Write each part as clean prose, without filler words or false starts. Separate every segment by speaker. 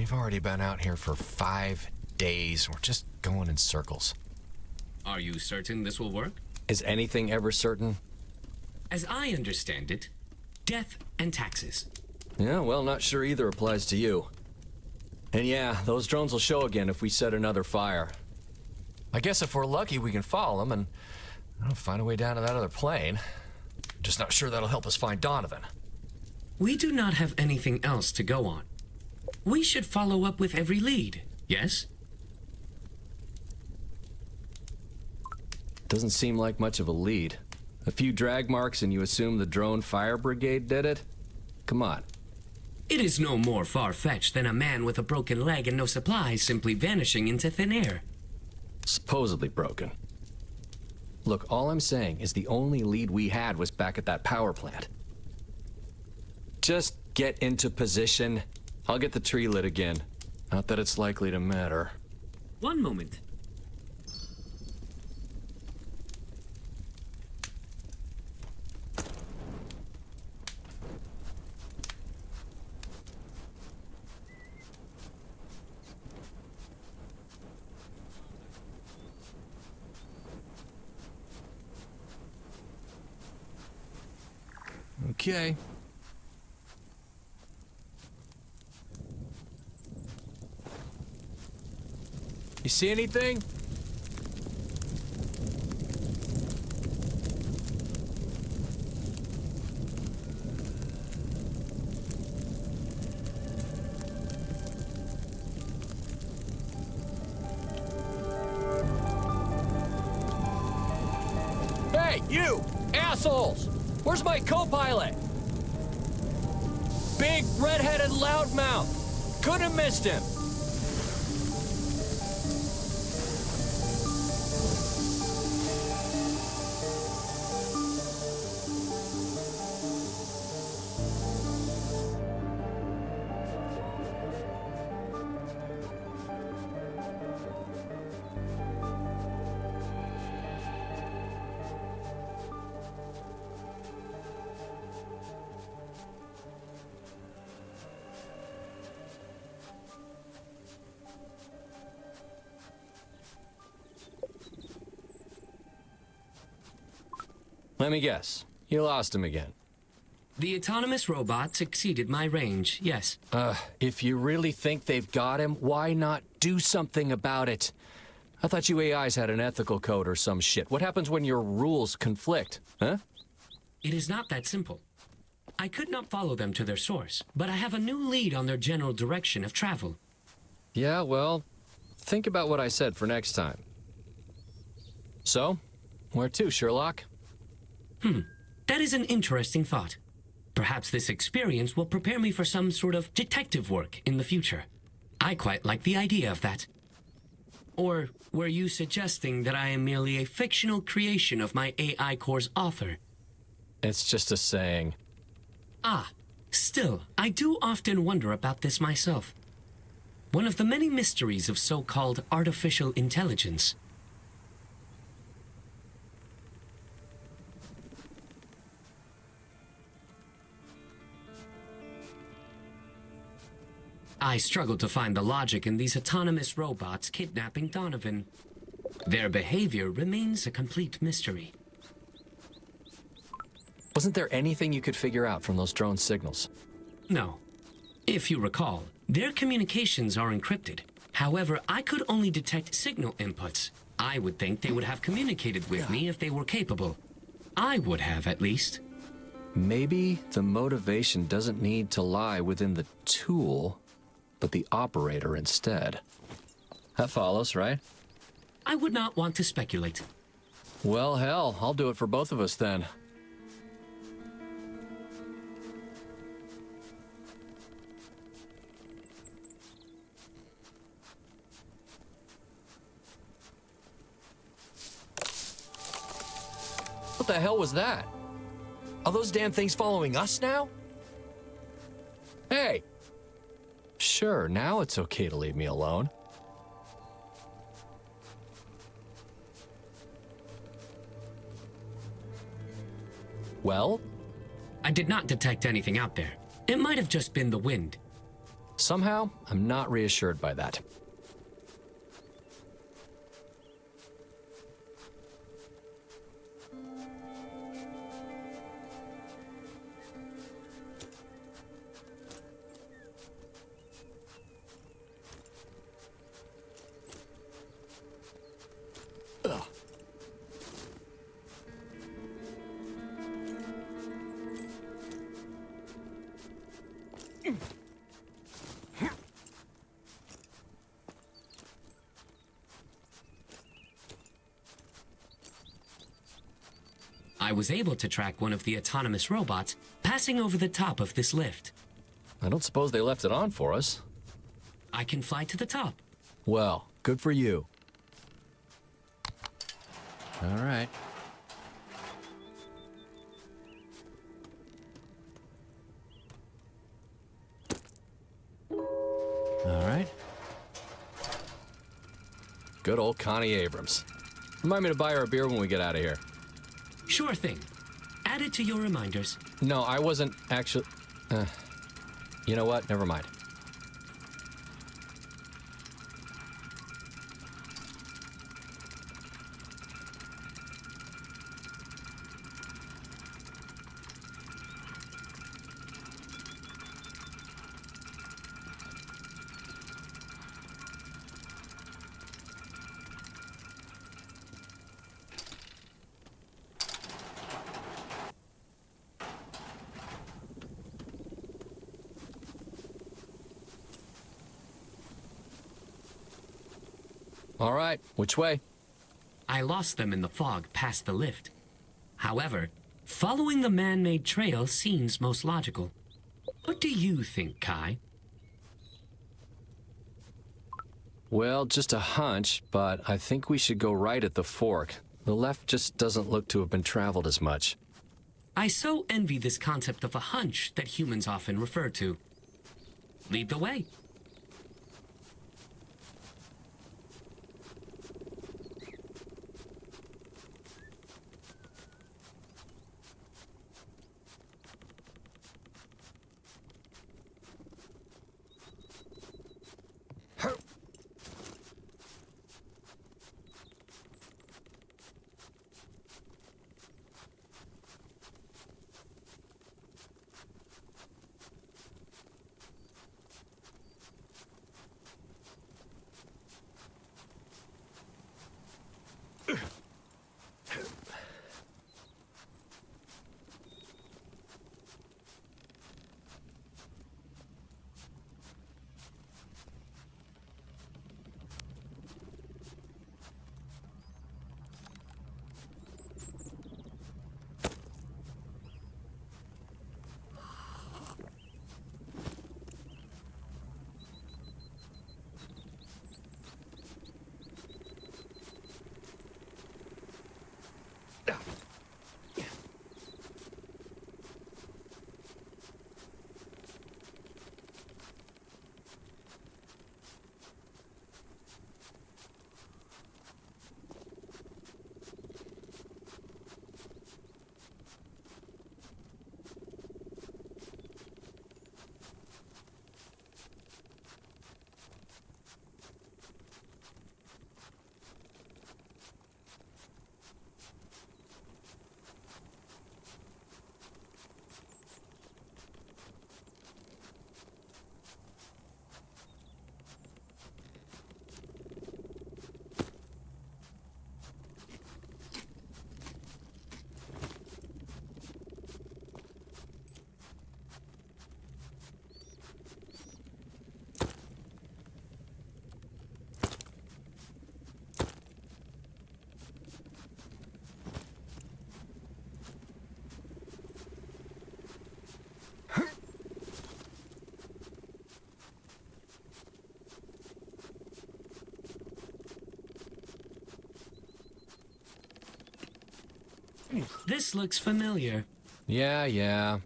Speaker 1: We've already been out here for 5 days. We're just going in circles.
Speaker 2: Are you certain this will work?
Speaker 1: Is anything ever certain?
Speaker 2: As I understand it, death and taxes.
Speaker 1: Yeah, well, not sure either applies to you. And yeah, those drones will show again if we set another fire. I guess if we're lucky, we can follow them and find a way down to that other plane. Just not sure that'll help us find Donovan.
Speaker 2: We do not have anything else to go on. We should follow up with every lead, yes?
Speaker 1: Doesn't seem like much of a lead. A few drag marks and you assume the drone fire brigade did it? Come on.
Speaker 2: It is no more far-fetched than a man with a broken leg and no supplies simply vanishing into thin air.
Speaker 1: Supposedly broken. Look, all I'm saying is the only lead we had was back at that power plant. Just get into position. I'll get the tree lit again. Not that it's likely to matter.
Speaker 2: One moment.
Speaker 1: Okay. You see anything? Hey, you! Assholes! Where's my co-pilot? Big, red-headed loudmouth! Couldn't have missed him! Let me guess. You lost him again.
Speaker 2: The autonomous robots exceeded my range, yes.
Speaker 1: If you really think they've got him, why not do something about it? I thought you AIs had an ethical code or some shit. What happens when your rules conflict, huh?
Speaker 2: It is not that simple. I could not follow them to their source, but I have a new lead on their general direction of travel.
Speaker 1: Yeah, well, think about what I said for next time. So, where to, Sherlock?
Speaker 2: That is an interesting thought. Perhaps this experience will prepare me for some sort of detective work in the future. I quite like the idea of that. Or were you suggesting that I am merely a fictional creation of my AI core's author?
Speaker 1: It's just a saying.
Speaker 2: Ah, still, I do often wonder about this myself. One of the many mysteries of so-called artificial intelligence. I struggle to find the logic in these autonomous robots kidnapping Donovan. Their behavior remains a complete mystery.
Speaker 1: Wasn't there anything you could figure out from those drone signals?
Speaker 2: No. If you recall, their communications are encrypted. However, I could only detect signal inputs. I would think they would have communicated with me if they were capable. I would have, at least.
Speaker 1: Maybe the motivation doesn't need to lie within the tool, but the operator instead. That follows, right?
Speaker 2: I would not want to speculate.
Speaker 1: Well, hell, I'll do it for both of us then. What the hell was that? Are those damn things following us now? Hey! Sure, now it's okay to leave me alone. Well?
Speaker 2: I did not detect anything out there. It might have just been the wind.
Speaker 1: Somehow, I'm not reassured by that.
Speaker 2: I was able to track one of the autonomous robots passing over the top of this lift.
Speaker 1: I don't suppose they left it on for us.
Speaker 2: I can fly to the top.
Speaker 1: Well, good for you. All right. All right. Good old Connie Abrams. Remind me to buy her a beer when we get out of here.
Speaker 2: Sure thing. Add it to your reminders.
Speaker 1: No, I wasn't actually... you know what? Never mind. All right, which way?
Speaker 2: I lost them in the fog past the lift. However, following the man-made trail seems most logical. What do you think, Kai?
Speaker 1: Well, just a hunch, but I think we should go right at the fork. The left just doesn't look to have been traveled as much.
Speaker 2: I so envy this concept of a hunch that humans often refer to. Lead the way. This looks familiar.
Speaker 1: Yeah.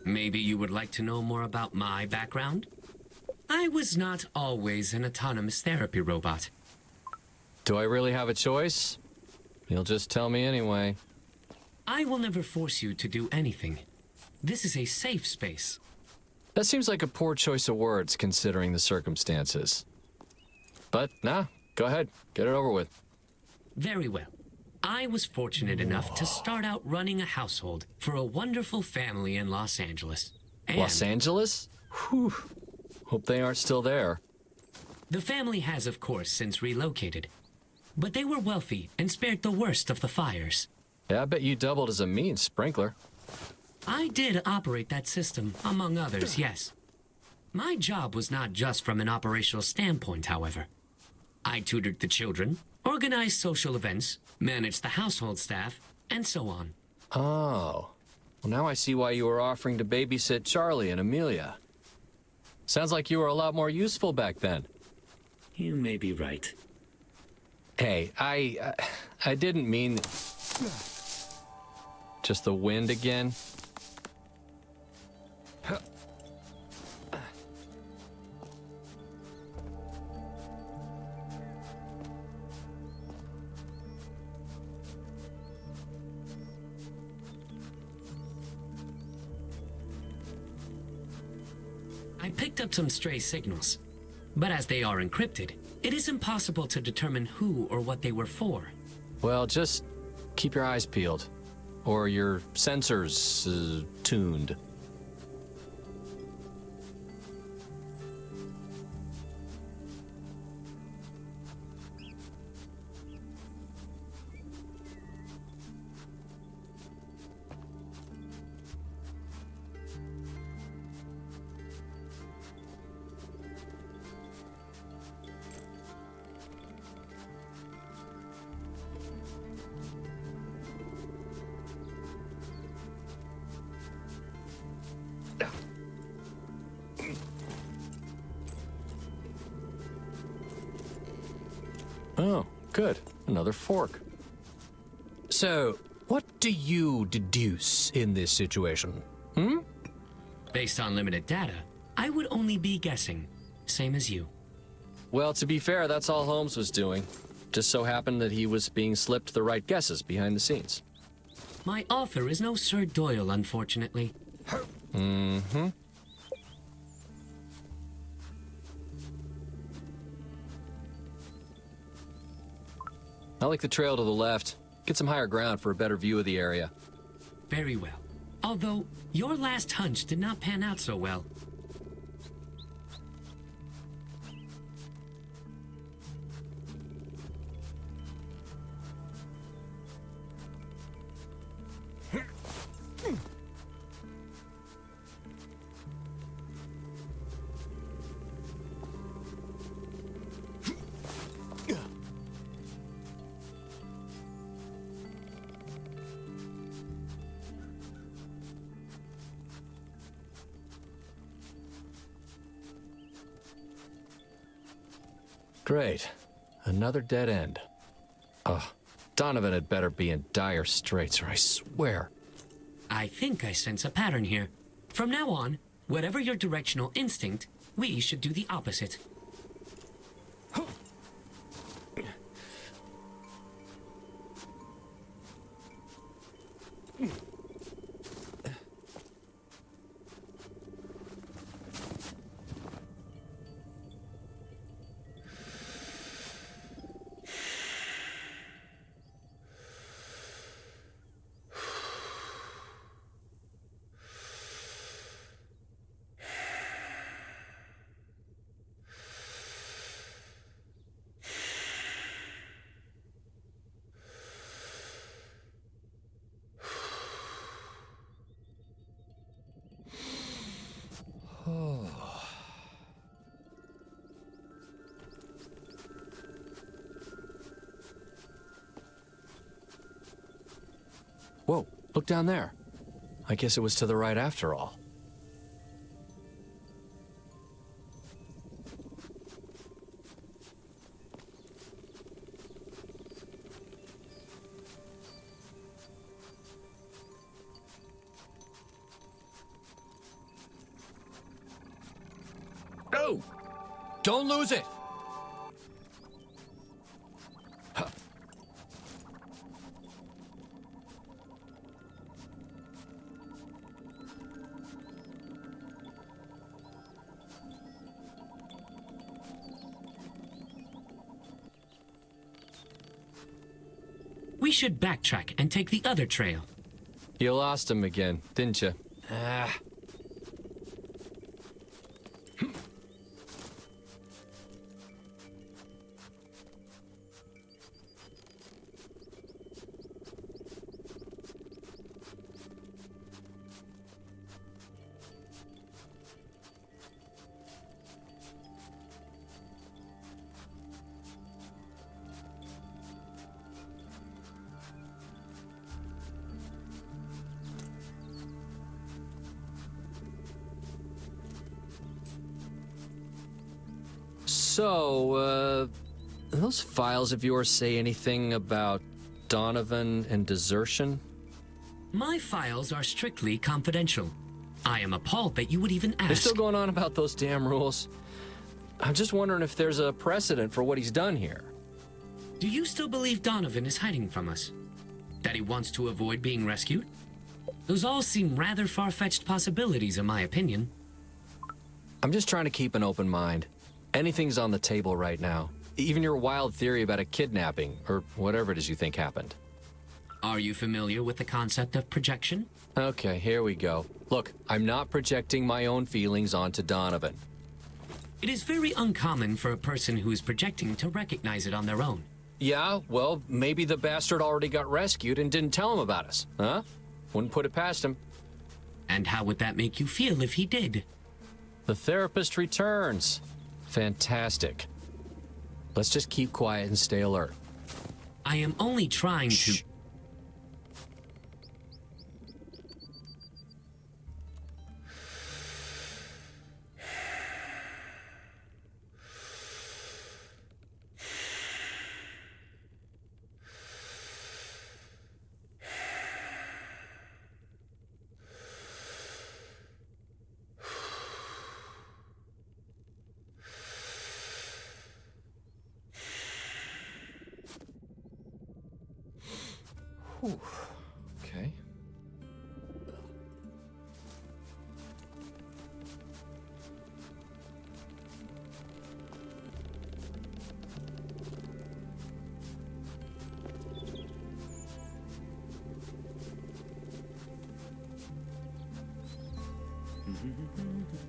Speaker 2: Maybe you would like to know more about my background? I was not always an autonomous therapy robot.
Speaker 1: Do I really have a choice? You'll just tell me anyway.
Speaker 2: I will never force you to do anything. This is a safe space.
Speaker 1: That seems like a poor choice of words considering the circumstances. But, nah, go ahead. Get it over with.
Speaker 2: Very well. I was fortunate enough to start out running a household for a wonderful family in Los Angeles. And
Speaker 1: Los Angeles? Whew. Hope they aren't still there.
Speaker 2: the family has, of course, since relocated. But they were wealthy and spared the worst of the fires.
Speaker 1: Yeah, I bet you doubled as a mean sprinkler.
Speaker 2: I did operate that system, among others, yes. My job was not just from an operational standpoint, however. I tutored the children, organized social events, managed the household staff, and so on.
Speaker 1: Oh. Well, now I see why you were offering to babysit Charlie and Amelia. Sounds like you were a lot more useful back then.
Speaker 3: You may be right.
Speaker 1: Hey, I didn't mean... Just the wind again?
Speaker 2: I picked up some stray signals, but as they are encrypted, it is impossible to determine who or what they were for.
Speaker 1: Well, just keep your eyes peeled. Or your sensors tuned. Oh, good. Another fork.
Speaker 4: So, what do you deduce in this situation?
Speaker 2: Based on limited data, I would only be guessing, same as you.
Speaker 1: Well, to be fair, that's all Holmes was doing. Just so happened that he was being slipped the right guesses behind the scenes.
Speaker 2: My author is no Sir Doyle, unfortunately.
Speaker 1: Mm-hmm. I like the trail to the left. Get some higher ground for a better view of the area.
Speaker 2: Very well. Although, your last hunch did not pan out so well.
Speaker 1: Great. Another dead end. Ugh. Donovan had better be in dire straits, or I swear.
Speaker 2: I think I sense a pattern here. From now on, whatever your directional instinct, we should do the opposite.
Speaker 1: Whoa, look down there. I guess it was to the right after all. Go! Don't lose it!
Speaker 2: We should backtrack and take the other trail.
Speaker 1: You lost him again, didn't you? Ah. So, those files of yours say anything about Donovan and desertion?
Speaker 2: My files are strictly confidential. I am appalled that you would even ask.
Speaker 1: They're still going on about those damn rules. I'm just wondering if there's a precedent for what he's done here.
Speaker 2: Do you still believe Donovan is hiding from us? That he wants to avoid being rescued? Those all seem rather far-fetched possibilities, in my opinion.
Speaker 1: I'm just trying to keep an open mind. Anything's on the table right now. Even your wild theory about a kidnapping, or whatever it is you think happened.
Speaker 2: Are you familiar with the concept of projection?
Speaker 1: Okay, here we go. Look, I'm not projecting my own feelings onto Donovan.
Speaker 2: It is very uncommon for a person who is projecting to recognize it on their own.
Speaker 1: Yeah, well, maybe the bastard already got rescued and didn't tell him about us, huh? Wouldn't put it past him.
Speaker 2: And how would that make you feel if he did?
Speaker 1: The therapist returns. Fantastic. Let's just keep quiet and stay alert.
Speaker 2: I am only trying to...
Speaker 1: Whew. Okay.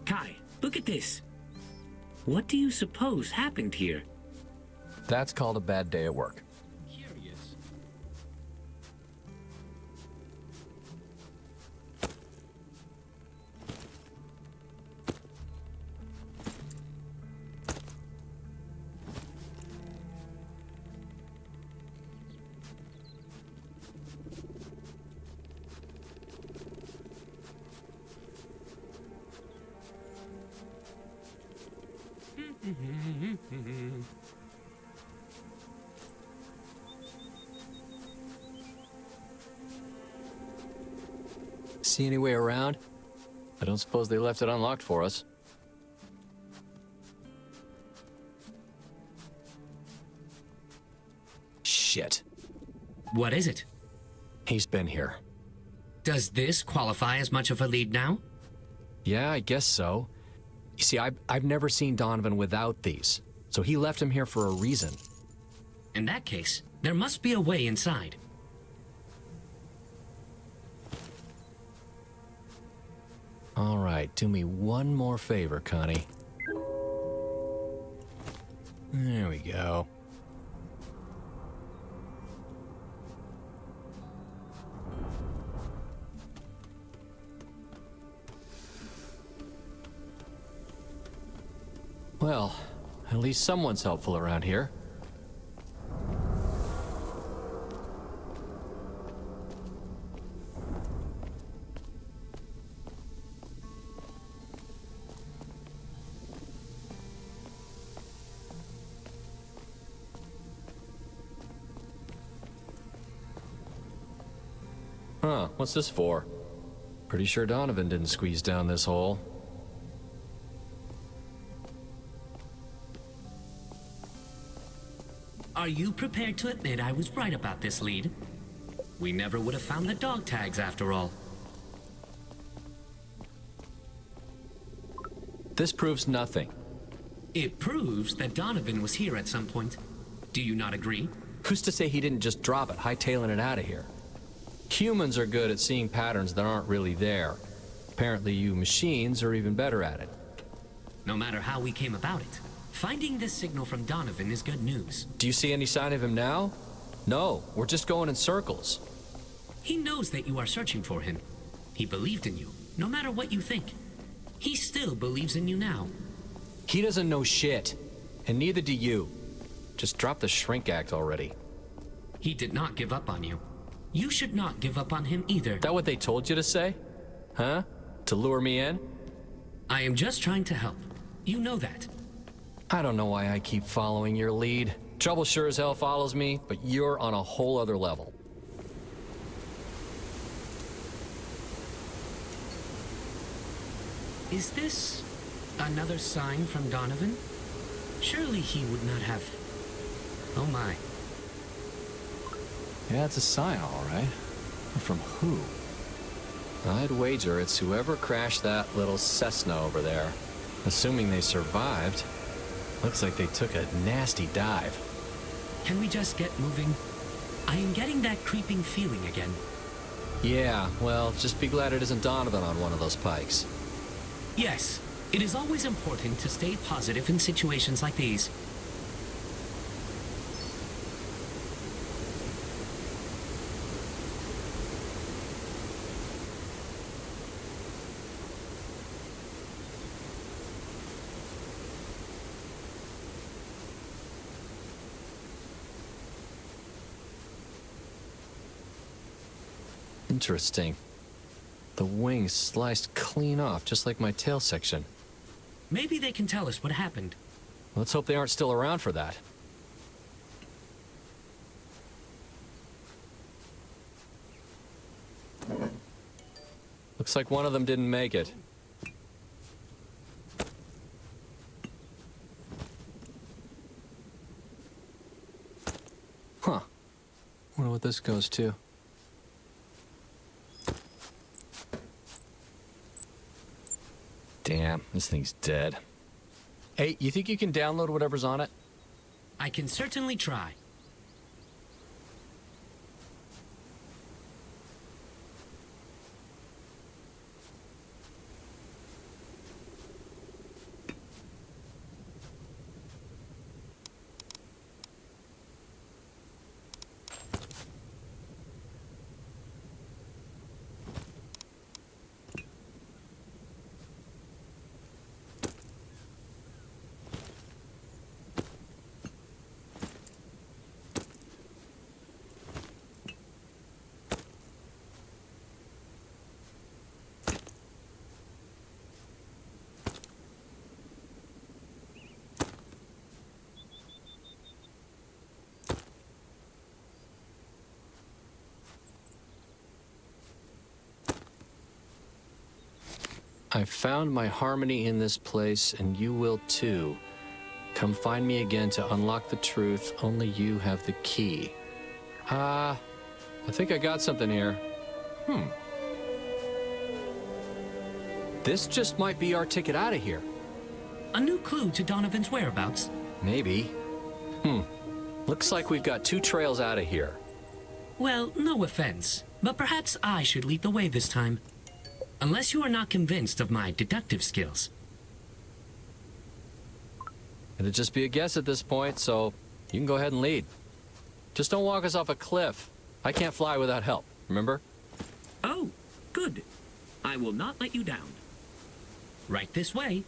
Speaker 3: Kai, look at this. What do you suppose happened here?
Speaker 1: That's called a bad day at work.
Speaker 2: Curious.
Speaker 1: See any way around? I don't suppose they left it unlocked for us. Shit.
Speaker 2: What is it?
Speaker 1: He's been here.
Speaker 2: Does this qualify as much of a lead now?
Speaker 1: Yeah, I guess so. You see, I've never seen Donovan without these, so he left him here for a reason.
Speaker 2: In that case, there must be a way inside.
Speaker 1: All right, do me one more favor, Connie. There we go. Well, at least someone's helpful around here. Huh, what's this for? Pretty sure Donovan didn't squeeze down this hole.
Speaker 2: Are you prepared to admit I was right about this lead? We never would have found the dog tags after all.
Speaker 1: This proves nothing.
Speaker 2: It proves that Donovan was here at some point. Do you not agree?
Speaker 1: Who's to say he didn't just drop it, hightailing it out of here? Humans are good at seeing patterns that aren't really there. Apparently you machines are even better at it.
Speaker 2: No matter how we came about it, finding this signal from Donovan is good news.
Speaker 1: Do you see any sign of him now? No, we're just going in circles.
Speaker 2: He knows that you are searching for him. He believed in you, no matter what you think. He still believes in you now.
Speaker 1: He doesn't know shit, and neither do you. Just drop the shrink act already.
Speaker 2: He did not give up on you. You should not give up on him either.
Speaker 1: That what they told you to say? Huh? To lure me in?
Speaker 2: I am just trying to help. You know that.
Speaker 1: I don't know why I keep following your lead. Trouble sure as hell follows me, but you're on a whole other level.
Speaker 2: Is this another sign from Donovan? Surely he would not have... Oh my.
Speaker 1: Yeah, it's a sign, all right. But from who? I'd wager it's whoever crashed that little Cessna over there. Assuming they survived. Looks like they took a nasty dive.
Speaker 2: Can we just get moving? I am getting that creeping feeling again.
Speaker 1: Yeah, well, just be glad it isn't Donovan on one of those pikes.
Speaker 2: Yes, it is always important to stay positive in situations like these.
Speaker 1: Interesting. The wings sliced clean off, just like my tail section.
Speaker 2: Maybe they can tell us what happened.
Speaker 1: Let's hope they aren't still around for that. Looks like one of them didn't make it. Huh. Wonder what this goes to. Damn, this thing's dead. Hey, you think you can download whatever's on it?
Speaker 2: I can certainly try.
Speaker 1: I found my harmony in this place, and you will too. Come find me again to unlock the truth. Only you have the key. I think I got something here. This just might be our ticket out of here.
Speaker 2: A new clue to Donovan's whereabouts.
Speaker 1: Maybe. Looks like we've got 2 trails out of here.
Speaker 2: Well, no offense, but perhaps I should lead the way this time. Unless you are not convinced of my deductive skills.
Speaker 1: It'd just be a guess at this point, so you can go ahead and lead. Just don't walk us off a cliff. I can't fly without help, remember?
Speaker 3: Oh, good. I will not let you down.
Speaker 2: Right this way.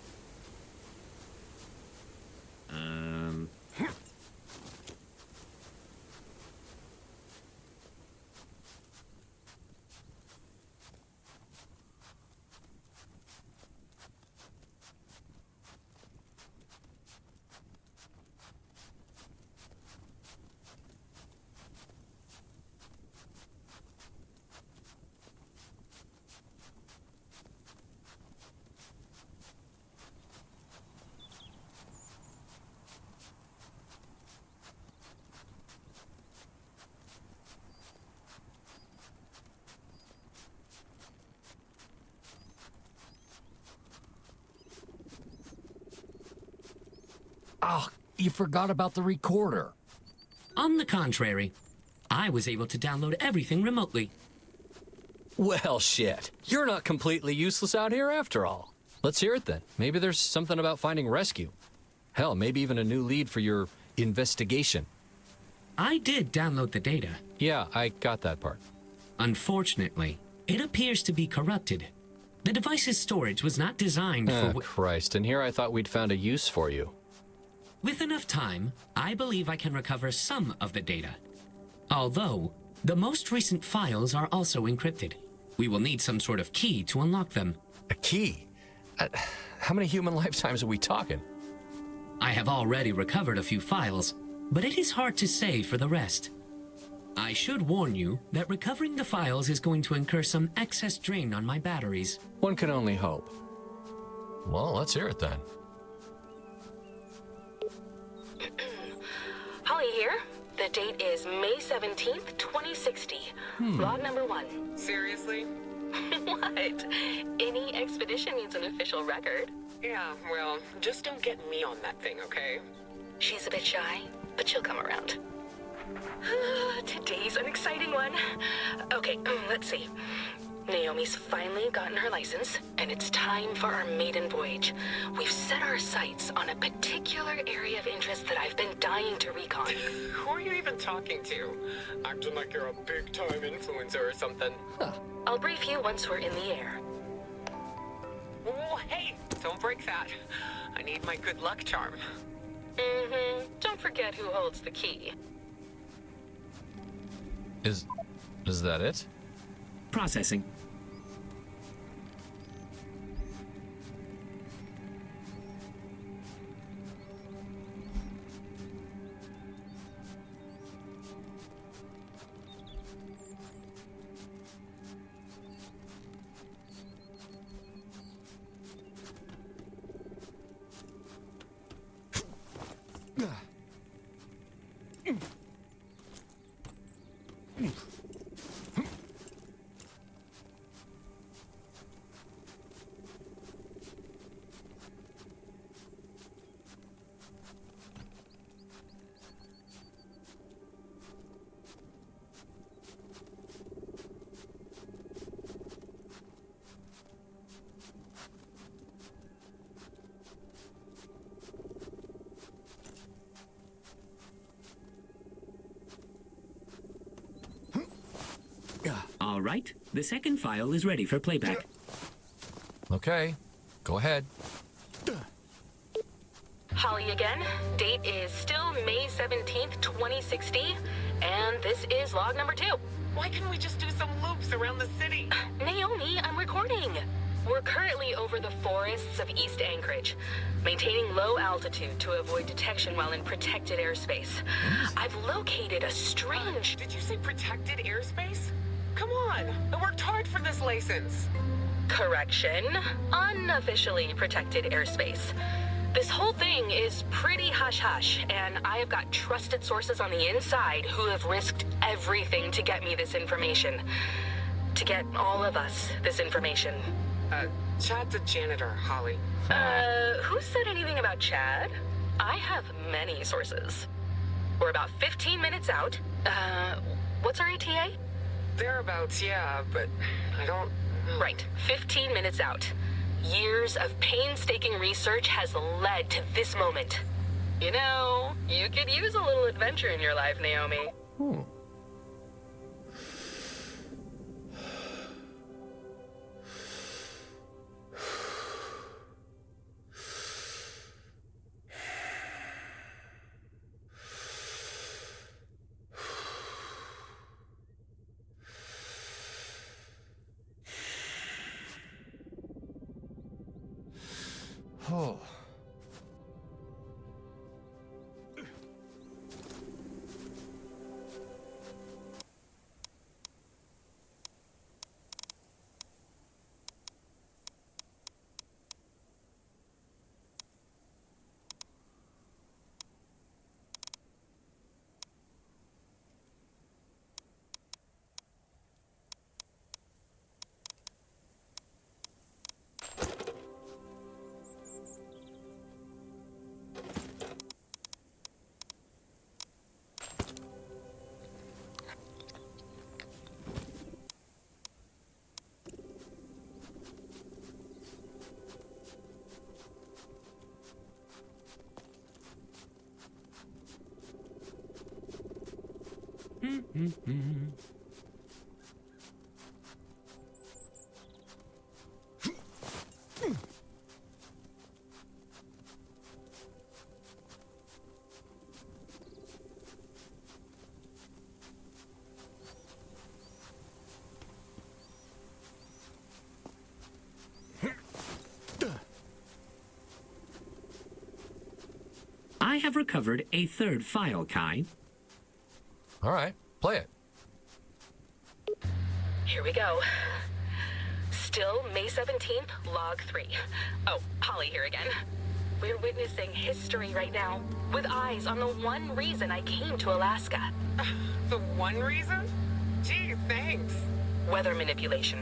Speaker 1: Oh, you forgot about the recorder.
Speaker 2: On the contrary, I was able to download everything remotely.
Speaker 1: Well, shit. You're not completely useless out here after all. Let's hear it then. Maybe there's something about finding rescue. Hell, maybe even a new lead for your investigation.
Speaker 2: I did download the data.
Speaker 1: Yeah, I got that part.
Speaker 2: Unfortunately, it appears to be corrupted. The device's storage was not designed
Speaker 1: Oh,
Speaker 2: for...
Speaker 1: Christ, and here I thought we'd found a use for you.
Speaker 2: With enough time, I believe I can recover some of the data. Although, the most recent files are also encrypted. We will need some sort of key to unlock them.
Speaker 1: A key? How many human lifetimes are we talking?
Speaker 2: I have already recovered a few files, but it is hard to say for the rest. I should warn you that recovering the files is going to incur some excess drain on my batteries.
Speaker 1: One can only hope. Well, let's hear it then.
Speaker 5: Holly here. The date is May 17th, 2060. Log number 1.
Speaker 6: Seriously?
Speaker 5: What? Any expedition needs an official record.
Speaker 6: Yeah, well, just don't get me on that thing, okay?
Speaker 5: She's a bit shy, but she'll come around. Today's an exciting one. Okay, let's see. Naomi's finally gotten her license, and it's time for our maiden voyage. We've set our sights on a particular area of interest that I've been dying to recon.
Speaker 6: Who are you even talking to? Acting like you're a big-time influencer or something.
Speaker 5: I'll brief you once we're in the air.
Speaker 6: Oh, hey! Don't break that. I need my good luck charm.
Speaker 5: Don't forget who holds the key.
Speaker 1: Is that it?
Speaker 3: Processing. All right, the second file is ready for playback.
Speaker 1: Okay, go ahead.
Speaker 5: Holly again. Date is still May 17th, 2060. And this is log number 2.
Speaker 6: Why can't we just do some loops around the city?
Speaker 5: Naomi, I'm recording. We're currently over the forests of East Anchorage, maintaining low altitude to avoid detection while in protected airspace. I've located a strange...
Speaker 6: Did you say protected airspace? Come on, I worked hard for this license.
Speaker 5: Correction. Unofficially protected airspace. This whole thing is pretty hush-hush, and I have got trusted sources on the inside who have risked everything to get me this information. To get all of us this information.
Speaker 6: Chad's a janitor, Holly.
Speaker 5: Who said anything about Chad? I have many sources. We're about 15 minutes out. What's our ETA?
Speaker 6: Thereabouts, yeah, but I don't...
Speaker 5: Right, 15 minutes out. Years of painstaking research has led to this moment. You know, you could use a little adventure in your life, Naomi.
Speaker 1: Oh.
Speaker 3: I have recovered a third file, Kai.
Speaker 1: All right, play it.
Speaker 5: Here we go. Still May 17th, log 3. Oh, Holly here again. We're witnessing history right now, with eyes on the one reason I came to Alaska.
Speaker 6: The one reason? Gee, thanks.
Speaker 5: Weather manipulation,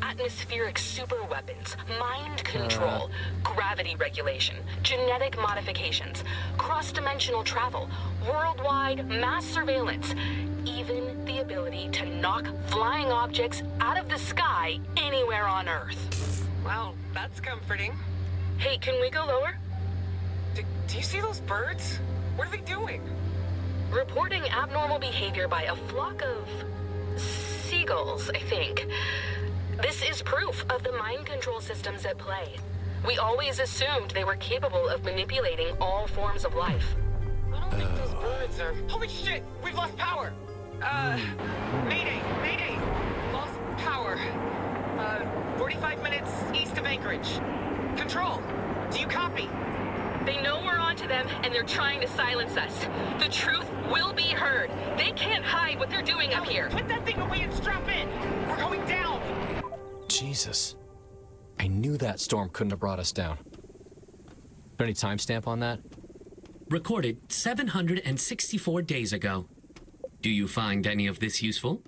Speaker 5: atmospheric superweapons, mind control, gravity regulation, genetic modifications, cross-dimensional travel, worldwide mass surveillance, even the ability to knock flying objects out of the sky anywhere on Earth.
Speaker 6: Well, that's comforting.
Speaker 5: Hey, can we go lower?
Speaker 6: Do you see those birds? What are they doing?
Speaker 5: Reporting abnormal behavior by a flock of seagulls, I think. This is proof of the mind control systems at play. We always assumed they were capable of manipulating all forms of life.
Speaker 6: I don't think those birds are... Holy shit! We've lost power! Mayday! Mayday! Lost power. 45 minutes east of Anchorage. Control, do you copy?
Speaker 5: They know we're onto them, and they're trying to silence us. The truth will be heard. They can't hide what they're doing up here.
Speaker 6: Put that thing away and strap in! We're going down!
Speaker 1: Jesus. I knew that storm couldn't have brought us down. There any timestamp on that?
Speaker 2: Recorded 764 days ago. Do you find any of this useful?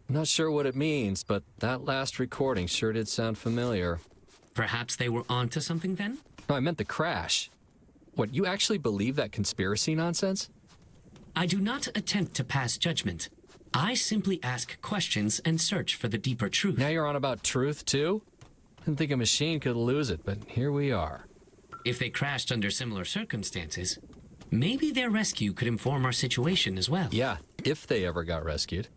Speaker 1: I'm not sure what it means, but that last recording sure did sound familiar.
Speaker 2: Perhaps they were onto something then?
Speaker 1: No, I meant the crash. What, you actually believe that conspiracy nonsense?
Speaker 2: I do not attempt to pass judgment. I simply ask questions and search for the deeper truth.
Speaker 1: Now you're on about truth, too? Didn't think a machine could lose it, but here we are.
Speaker 2: If they crashed under similar circumstances, maybe their rescue could inform our situation as well.
Speaker 1: Yeah, if they ever got rescued.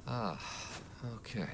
Speaker 1: Ah, okay.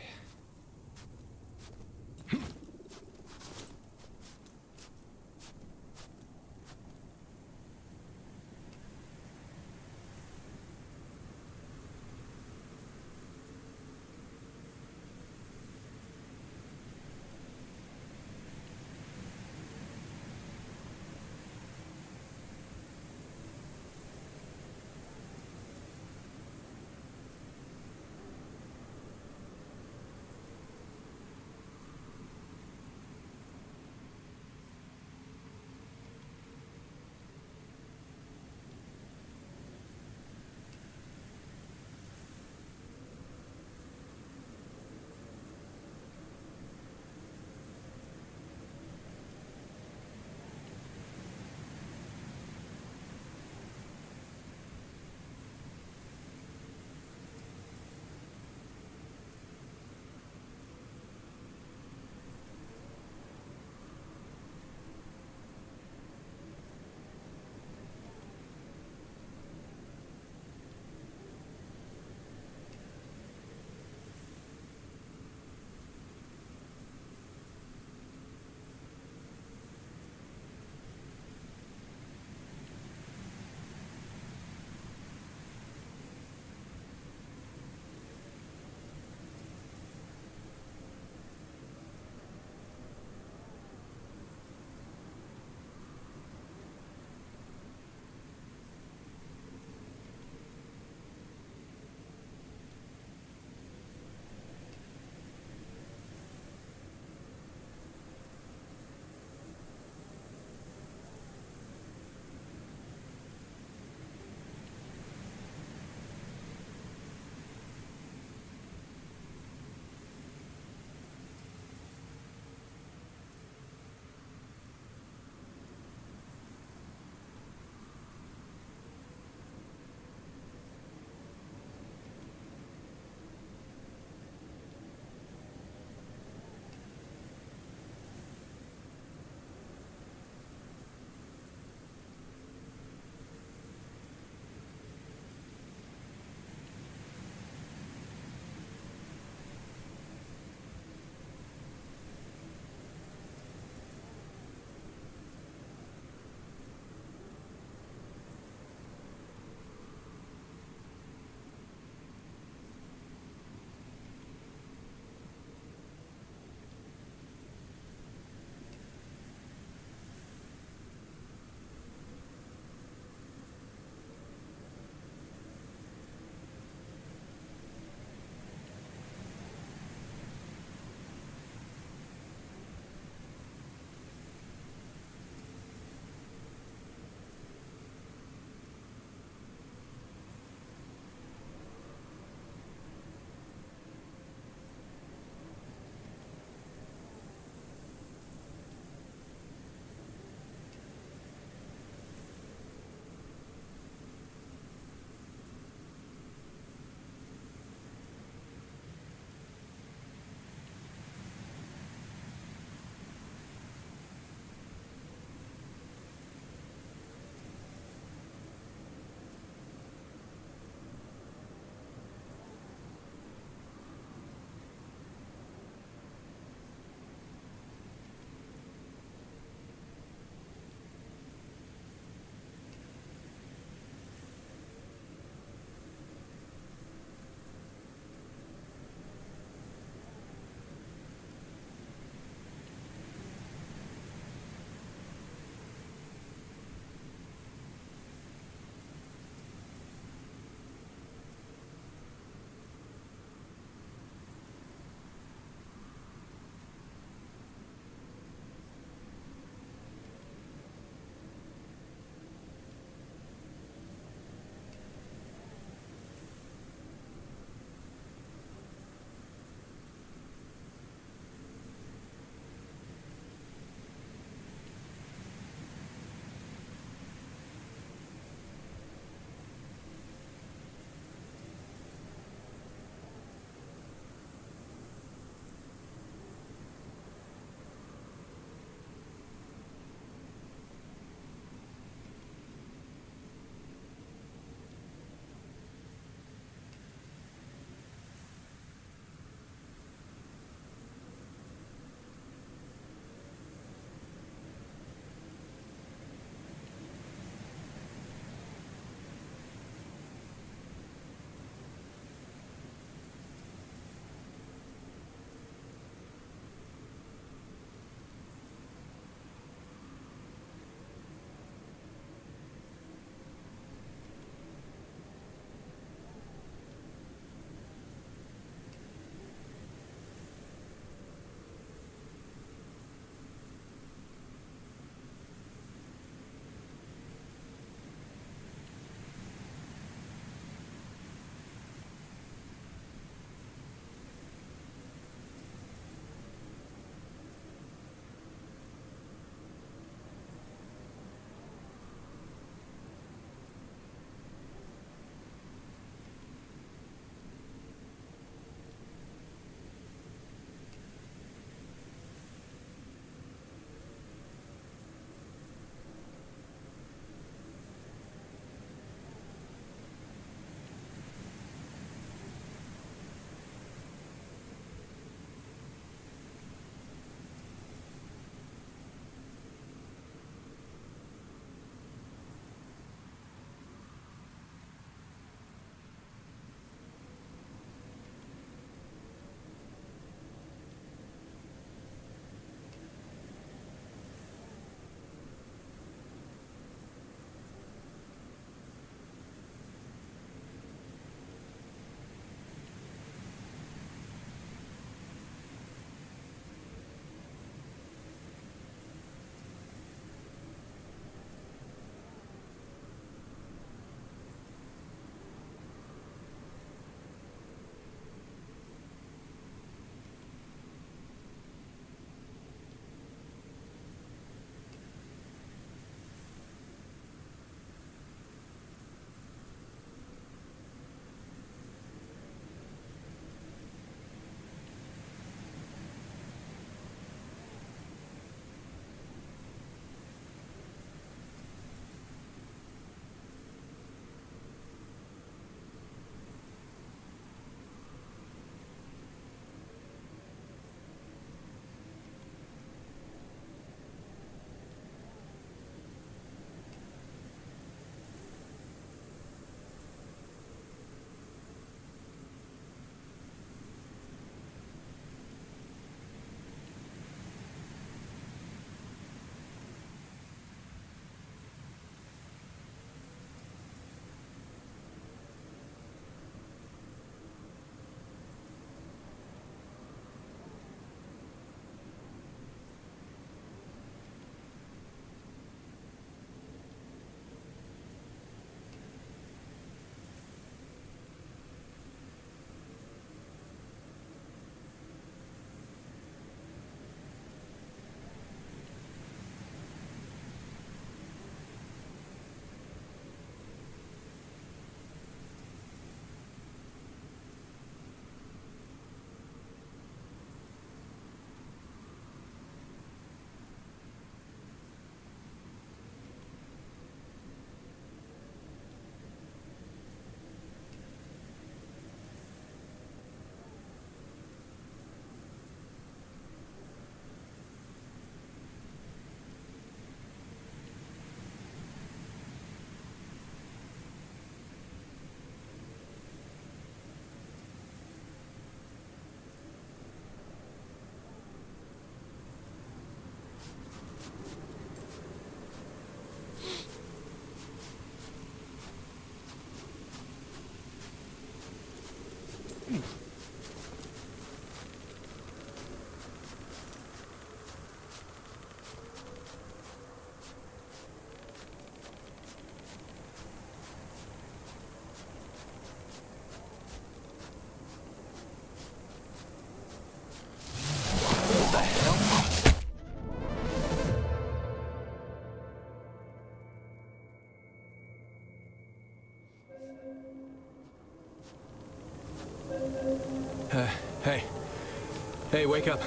Speaker 1: Hey, wake up.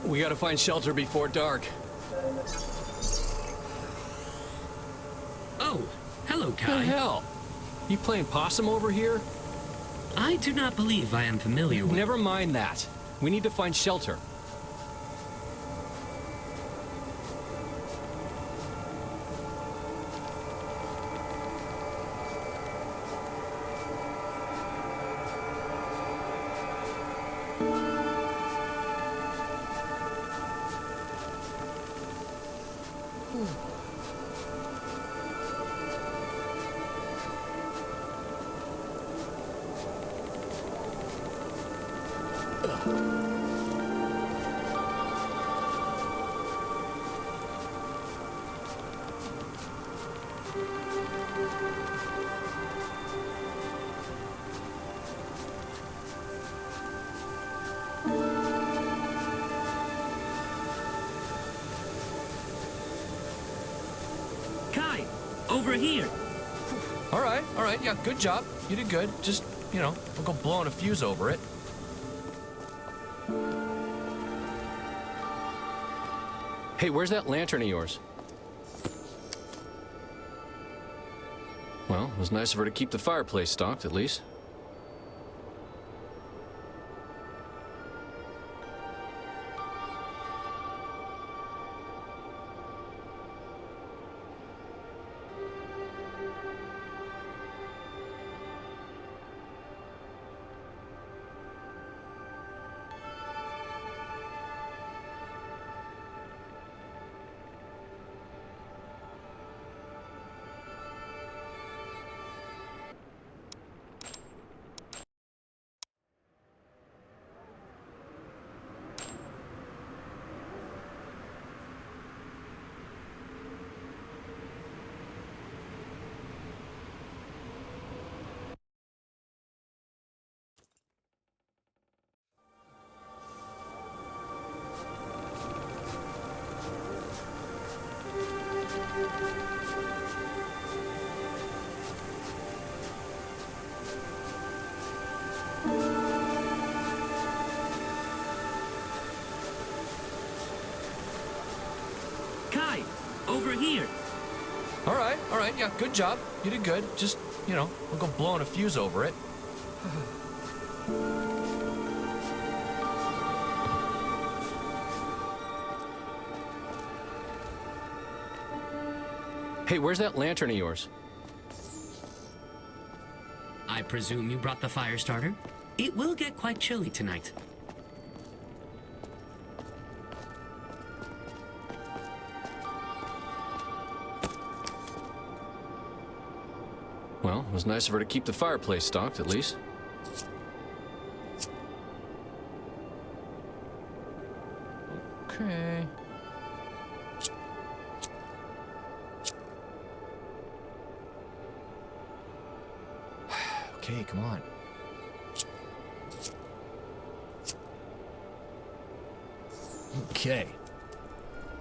Speaker 1: We gotta find shelter before dark.
Speaker 2: Oh, hello,
Speaker 1: What the
Speaker 2: Kai.
Speaker 1: hell? You playing possum over here?
Speaker 2: I do not believe I am familiar with...
Speaker 1: Never mind that. We need to find shelter.
Speaker 3: Kai, over here.
Speaker 1: All right, yeah, good job. You did good. Just, you know, don't go blowing a fuse over it. Hey, where's that lantern of yours? Well, it was nice of her to keep the fireplace stocked, at least.
Speaker 3: Kai, over here.
Speaker 1: All right, yeah, good job. You did good. Just, you know, don't go blowing a fuse over it. Hey, where's that lantern of yours?
Speaker 2: I presume you brought the fire starter? It will get quite chilly tonight.
Speaker 1: Well, it was nice of her to keep the fireplace stocked, at least. Okay. Okay, come on. Okay.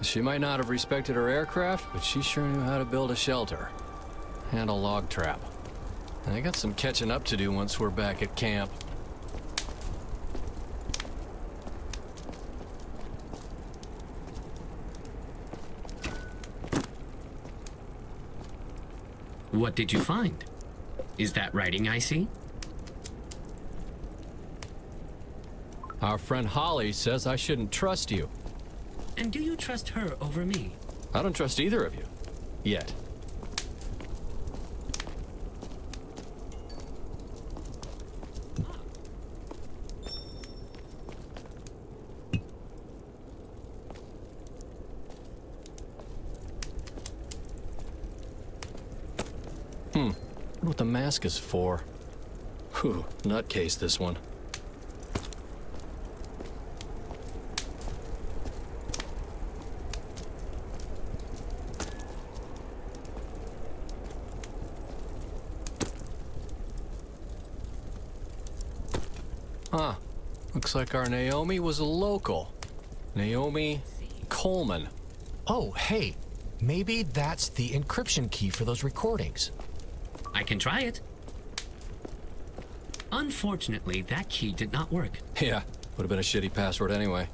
Speaker 1: She might not have respected her aircraft, but she sure knew how to build a shelter. And a log trap. I got some catching up to do once we're back at camp.
Speaker 2: What did you find? Is that writing I see?
Speaker 1: Our friend Holly says I shouldn't trust you.
Speaker 2: And do you trust her over me?
Speaker 1: I don't trust either of you. Yet. What the mask is for. Whew, nutcase this one. Huh. Looks like our Naomi was a local. Naomi Coleman.
Speaker 4: Oh, hey, maybe that's the encryption key for those recordings.
Speaker 2: I can try it. Unfortunately, that key did not work.
Speaker 1: Yeah, Would have been a shitty password anyway.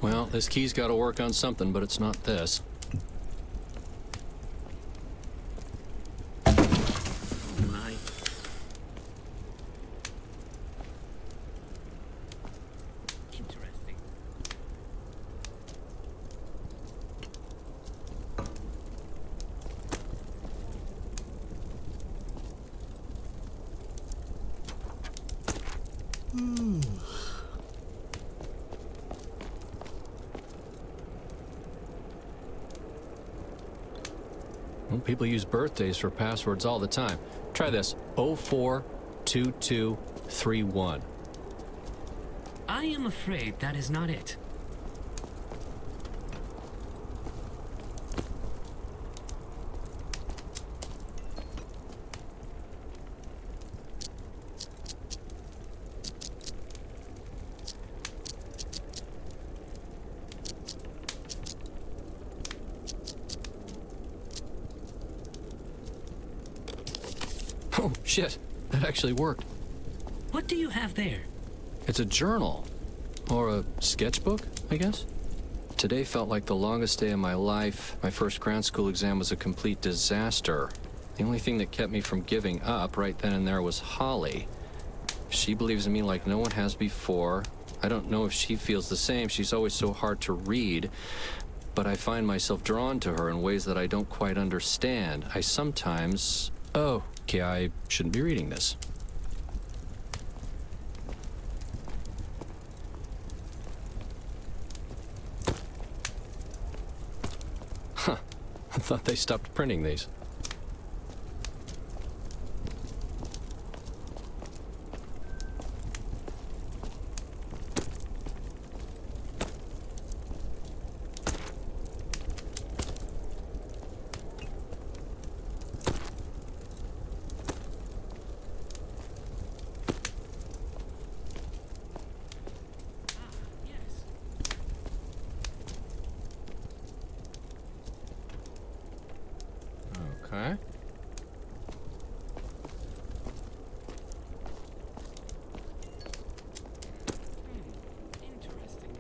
Speaker 1: Well, this key's got to work on something, but it's not this.
Speaker 3: My.
Speaker 2: Interesting.
Speaker 1: Well, people use birthdays for passwords all the time. Try this. 042231.
Speaker 2: I am afraid that is not it.
Speaker 1: Oh, shit. That actually worked.
Speaker 2: What do you have there?
Speaker 1: It's a journal. Or a sketchbook, I guess? Today felt like the longest day of my life. My first grad school exam was a complete disaster. The only thing that kept me from giving up right then and there was Holly. She believes in me like no one has before. I don't know if she feels the same. She's always so hard to read. But I find myself drawn to her in ways that I don't quite understand. I sometimes... Oh, okay, I shouldn't be reading this. Huh. I thought they stopped printing these. Okay.
Speaker 2: Interesting.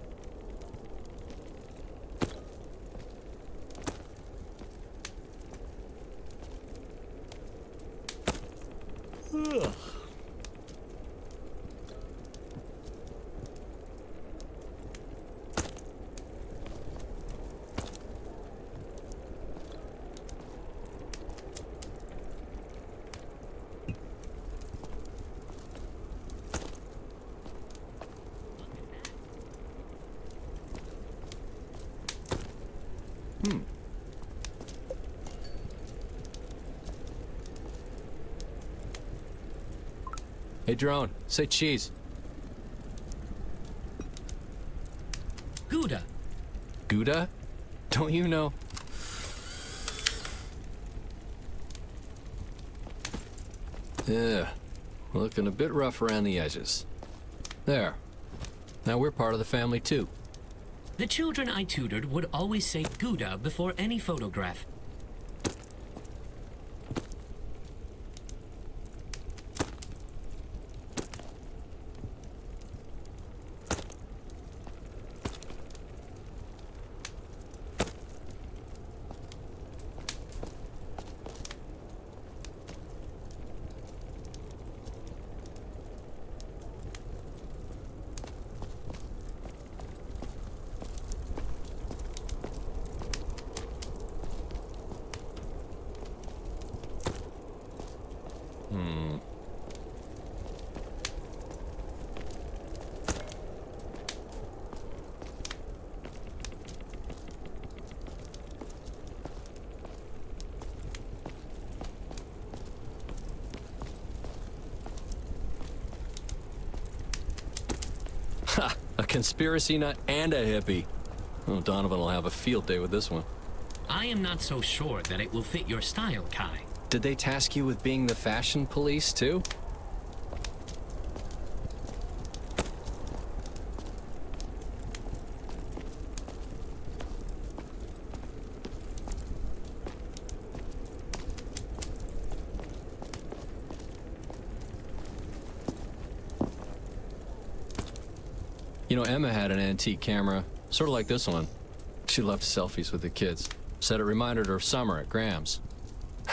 Speaker 1: Hey, drone, say cheese.
Speaker 2: Gouda.
Speaker 1: Gouda? Don't you know? Yeah, looking a bit rough around the edges. There. Now we're part of the family, too.
Speaker 2: The children I tutored would always say Gouda before any photograph.
Speaker 1: conspiracy nut and a hippie. Oh, Donovan will have a field day with this one.
Speaker 2: I am not so sure that it will fit your style, Kai.
Speaker 1: Did they task you with being the fashion police, too? You know, Emma had an antique camera, sort of like this one. She loved selfies with the kids. Said it reminded her of summer at Graham's.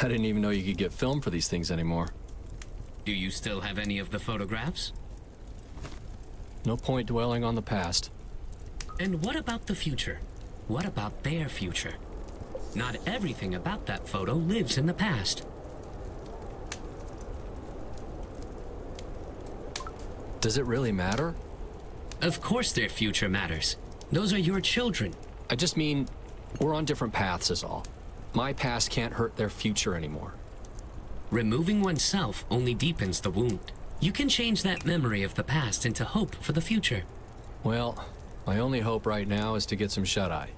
Speaker 1: I didn't even know you could get film for these things anymore.
Speaker 2: Do you still have any of the photographs?
Speaker 1: No point dwelling on the past.
Speaker 2: And what about the future? What about their future? Not everything about that photo lives in the past.
Speaker 1: Does it really matter?
Speaker 2: Of course their future matters. Those are your children.
Speaker 1: I just mean, we're on different paths is all. My past can't hurt their future anymore.
Speaker 2: Removing oneself only deepens the wound. You can change that memory of the past into hope for the future.
Speaker 1: Well, my only hope right now is to get some shut-eye.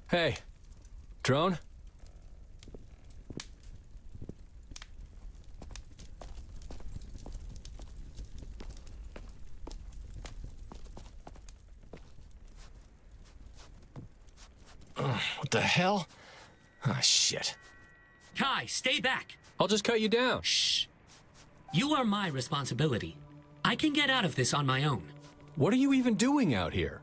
Speaker 1: Hey, drone? What the hell? Ah, shit.
Speaker 2: Kai, stay back!
Speaker 1: I'll just cut you down.
Speaker 2: Shh. You are my responsibility. I can get out of this on my own.
Speaker 1: What are you even doing out here?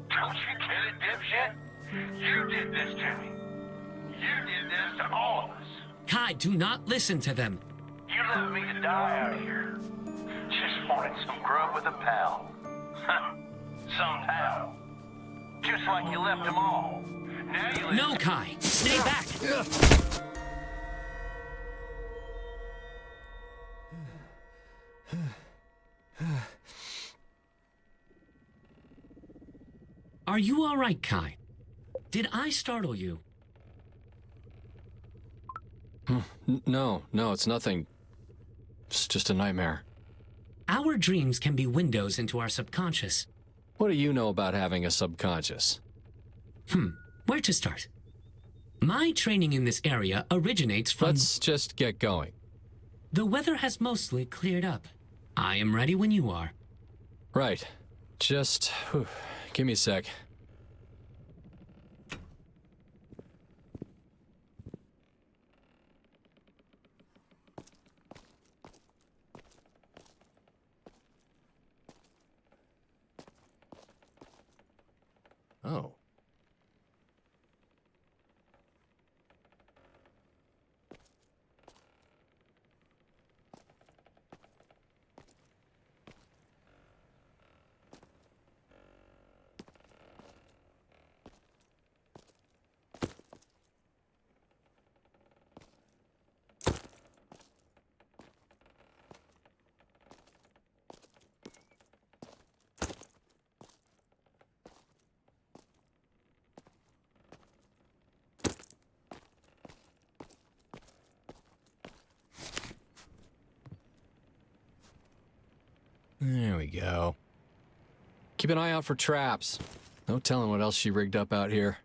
Speaker 7: Don't you get it, dipshit? You did this to me. You did this to all of us.
Speaker 2: Kai, do not listen to them.
Speaker 7: You left me to die out here. Just wanted some grub with a pal. Some pal. Just like you left them all. Now you left.
Speaker 2: No, Kai, stay back! Are you all right, Kai? Did I startle you?
Speaker 1: No, it's nothing. It's just a nightmare.
Speaker 2: Our dreams can be windows into our subconscious.
Speaker 1: What do you know about having a subconscious?
Speaker 2: Where to start? My training in this area originates from...
Speaker 1: Let's just get going.
Speaker 2: The weather has mostly cleared up. I am ready when you are.
Speaker 1: Right. Just... give me a sec. Oh. There we go. Keep an eye out for traps. No telling what else she rigged up out here.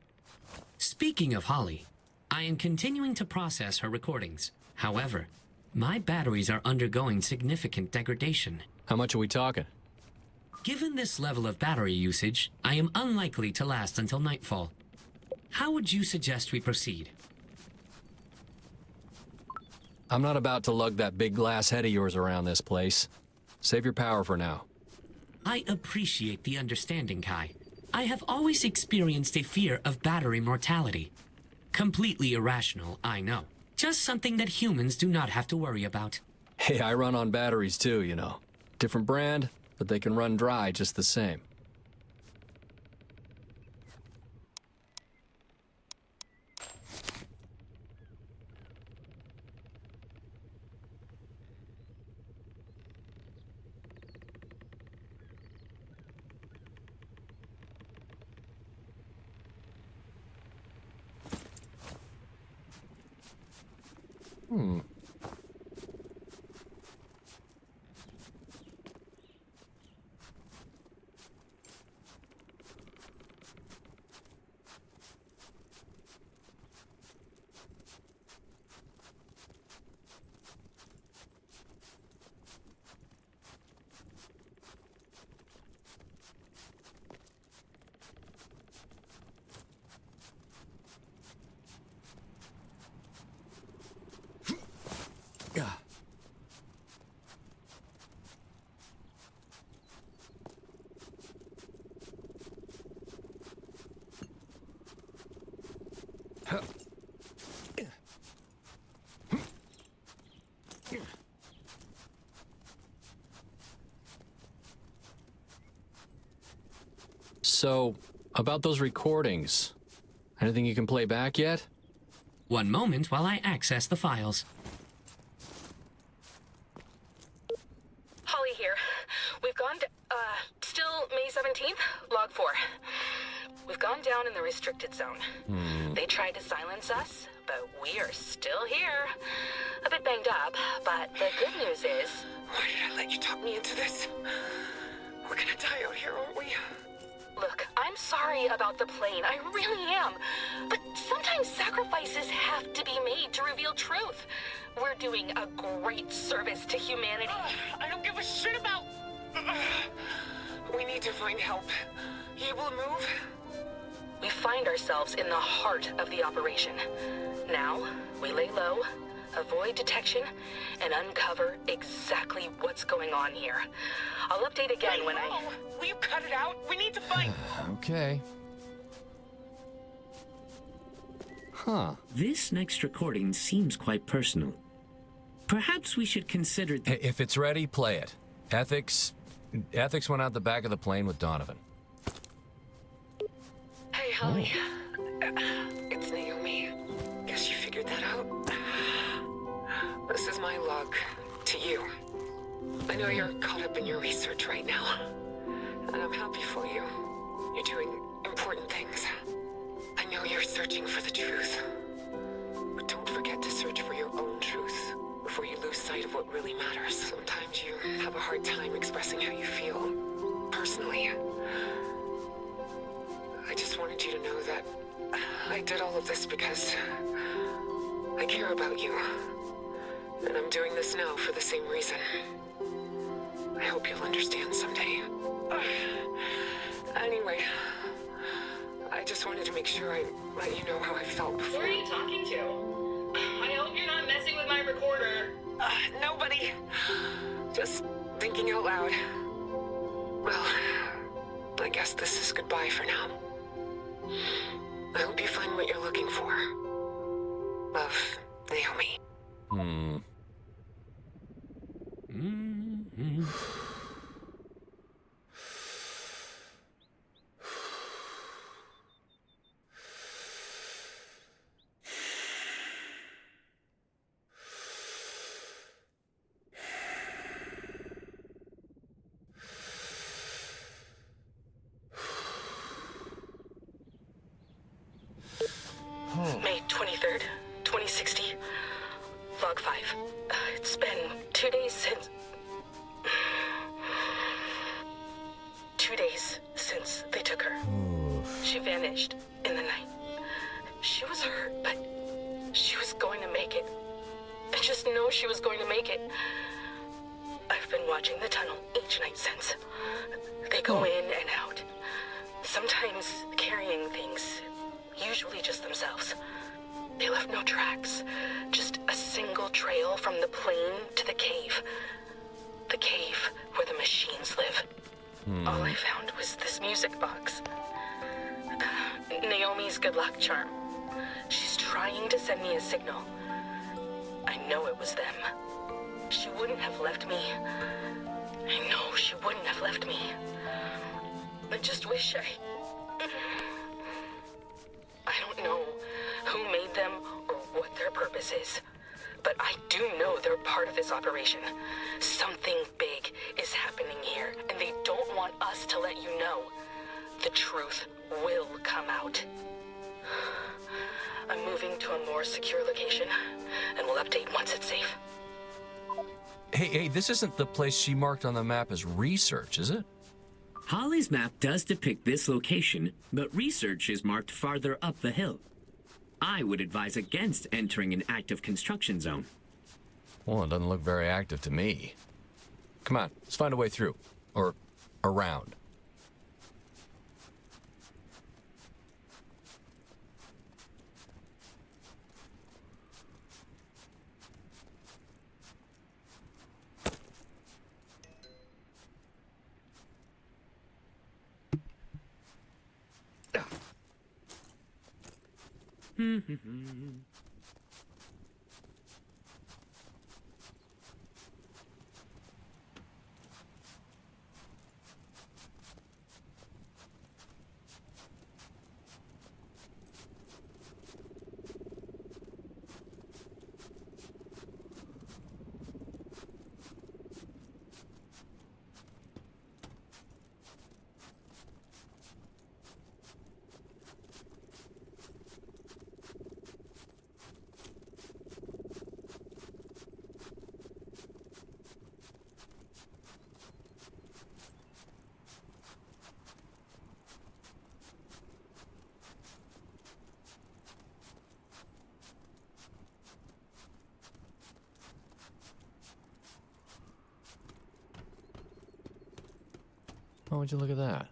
Speaker 2: Speaking of Holly, I am continuing to process her recordings. However, my batteries are undergoing significant degradation.
Speaker 1: How much are we talking?
Speaker 2: Given this level of battery usage, I am unlikely to last until nightfall. How would you suggest we proceed?
Speaker 1: I'm not about to lug that big glass head of yours around this place. Save your power for now.
Speaker 2: I appreciate the understanding, Kai. I have always experienced a fear of battery mortality. Completely irrational, I know. Just something that humans do not have to worry about.
Speaker 1: Hey, I run on batteries too, you know. Different brand, but they can run dry just the same. So, about those recordings, anything you can play back yet?
Speaker 2: One moment while I access the files.
Speaker 5: Holly here. We've gone, still May 17th, log 4. We've gone down in the restricted zone. They tried to silence us, but we are still here. A bit banged up, but the good news is...
Speaker 6: Why did I let you talk me into this? We're gonna die out here, aren't we?
Speaker 5: Look, I'm sorry about the plane. I really am. But sometimes sacrifices have to be made to reveal truth. We're doing a great service to humanity.
Speaker 6: I don't give a shit about... We need to find help. You able to move?
Speaker 5: We find ourselves in the heart of the operation. Now, we lay low, avoid detection, and uncover exactly what's going on here. I'll update again when I...
Speaker 6: Will you cut it out? We need to find...
Speaker 1: Okay. Huh.
Speaker 3: This next recording seems quite personal. Perhaps we should consider...
Speaker 1: If it's ready, play it. Ethics went out the back of the plane with Donovan.
Speaker 6: Hey, Holly. It's Naomi. Guess you figured that out. This is my log to you. I know you're caught up in your research right now, and I'm happy for you. You're doing important things. I know you're searching for the truth, but don't forget to search for your own truth before you lose sight of what really matters. Sometimes you have a hard time expressing how you feel. Personally, I just wanted you to know that I did all of this because I care about you. And I'm doing this now for the same reason. I hope you'll understand someday. Anyway, I just wanted to make sure I let you know how I felt before.
Speaker 5: Who are you talking to? I hope you're not messing with my recorder.
Speaker 6: Nobody. Just thinking out loud. Well, I guess this is goodbye for now. I hope you find what you're looking for. Love, Naomi.
Speaker 5: May 23rd, 2060. Log 5. It's been 2 days since... 2 days since they took her. She vanished in the night. She was hurt, but she was going to make it. I just know she was going to make it. I've been watching the tunnel each night since. They go in and out. Sometimes carrying things, usually just themselves. They left no tracks, just a single trail from the plane to the cave. The cave where the machines live. All I found was this music box. Naomi's good luck charm. She's trying to send me a signal. I know it was them. She wouldn't have left me. I know she wouldn't have left me. I just wish I don't know who made them or what their purpose is. But I do know they're part of this operation. Something big is happening here, and they don't want us to let you know. The truth will come out. I'm moving to a more secure location, and will update once it's safe.
Speaker 1: Hey, this isn't the place she marked on the map as research, is it?
Speaker 3: Holly's map does depict this location, but research is marked farther up the hill. I would advise against entering an active construction zone.
Speaker 1: Well, it doesn't look very active to me. Come on, let's find a way through. Or around. Oh, would you look at that?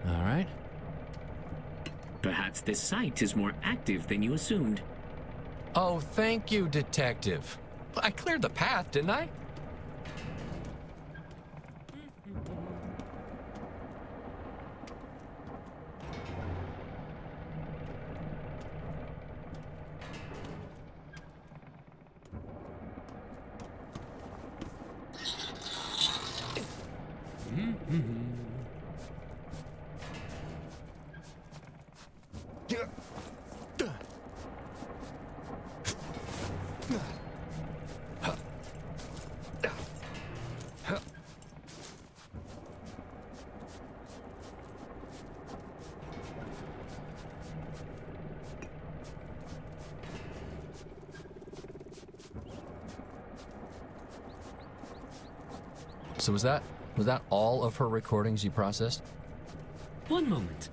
Speaker 1: All right.
Speaker 3: Perhaps this site is more active than you assumed.
Speaker 1: Oh, thank you, Detective. I cleared the path, didn't I? So was that all of her recordings you processed?
Speaker 3: One moment.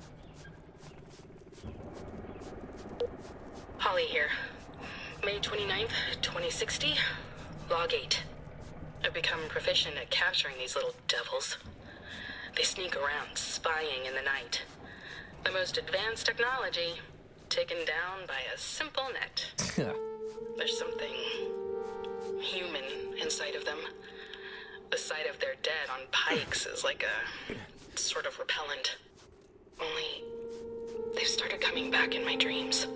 Speaker 5: Holly here. May 29th, 2060. Log 8. I've become proficient at capturing these little devils. They sneak around, spying in the night. The most advanced technology, taken down by a simple net. There's something human inside of them. The sight of their dead on pikes is like a sort of repellent. Only, they've started coming back in my dreams.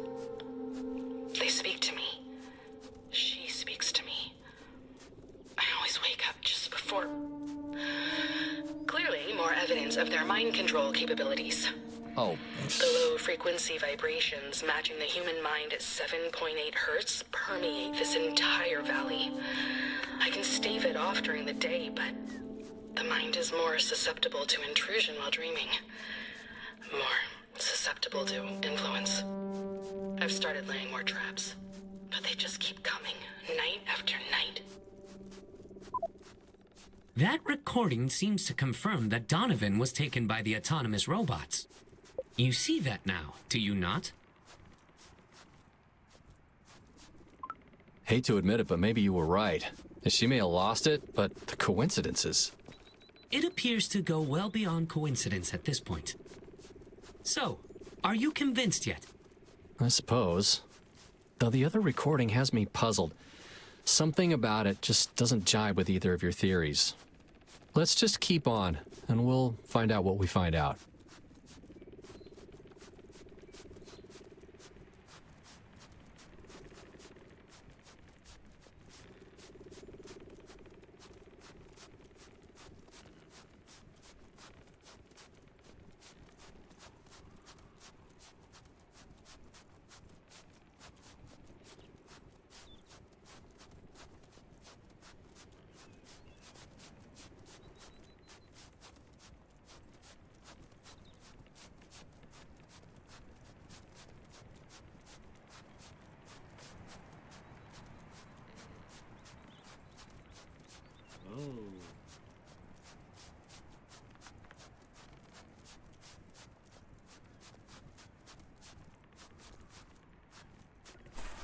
Speaker 5: They speak to me. She speaks to me. I always wake up just before... Clearly, more evidence of their mind control capabilities.
Speaker 1: Oh.
Speaker 5: The low-frequency vibrations matching the human mind at 7.8 hertz permeate this entire valley. I can stave it off during the day, but the mind is more susceptible to intrusion while dreaming. More susceptible to influence. I've started laying more traps, but they just keep coming, night after night.
Speaker 2: That recording seems to confirm that Donovan was taken by the autonomous robots. You see that now, do you not?
Speaker 1: Hate to admit it, but maybe you were right. She may have lost it, but the coincidences.
Speaker 2: It appears to go well beyond coincidence at this point. So, are you convinced yet?
Speaker 1: I suppose. Though the other recording has me puzzled. Something about it just doesn't jibe with either of your theories. Let's just keep on, and we'll find out what we find out.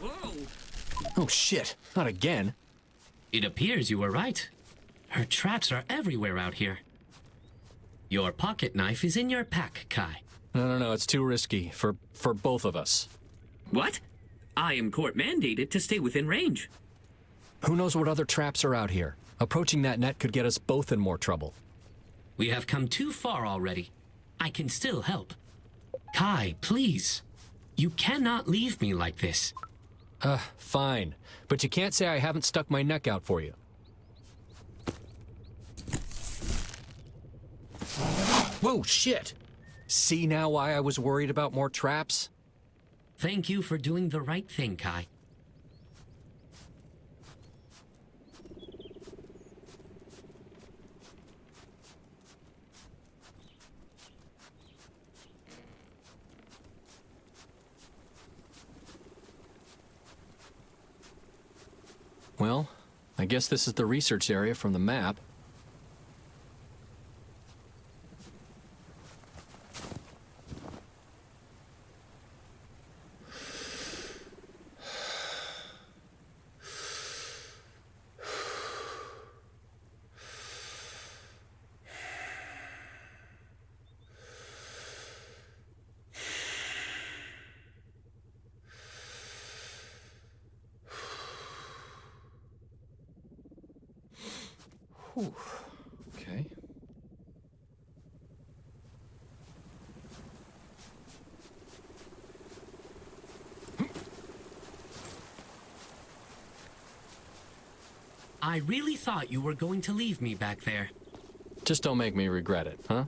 Speaker 2: Whoa!
Speaker 1: Oh shit, not again.
Speaker 2: It appears you were right. Her traps are everywhere out here. Your pocket knife is in your pack, Kai.
Speaker 1: No, it's too risky for both of us.
Speaker 3: What? I am court mandated to stay within range.
Speaker 1: Who knows what other traps are out here? Approaching that net could get us both in more trouble.
Speaker 2: We have come too far already. I can still help. Kai, please. You cannot leave me like this.
Speaker 1: Fine. But you can't say I haven't stuck my neck out for you. Whoa, shit! See now why I was worried about more traps?
Speaker 2: Thank you for doing the right thing, Kai.
Speaker 1: Well, I guess this is the research area from the map. Whew. Okay.
Speaker 2: I really thought you were going to leave me back there.
Speaker 1: Just don't make me regret it, huh?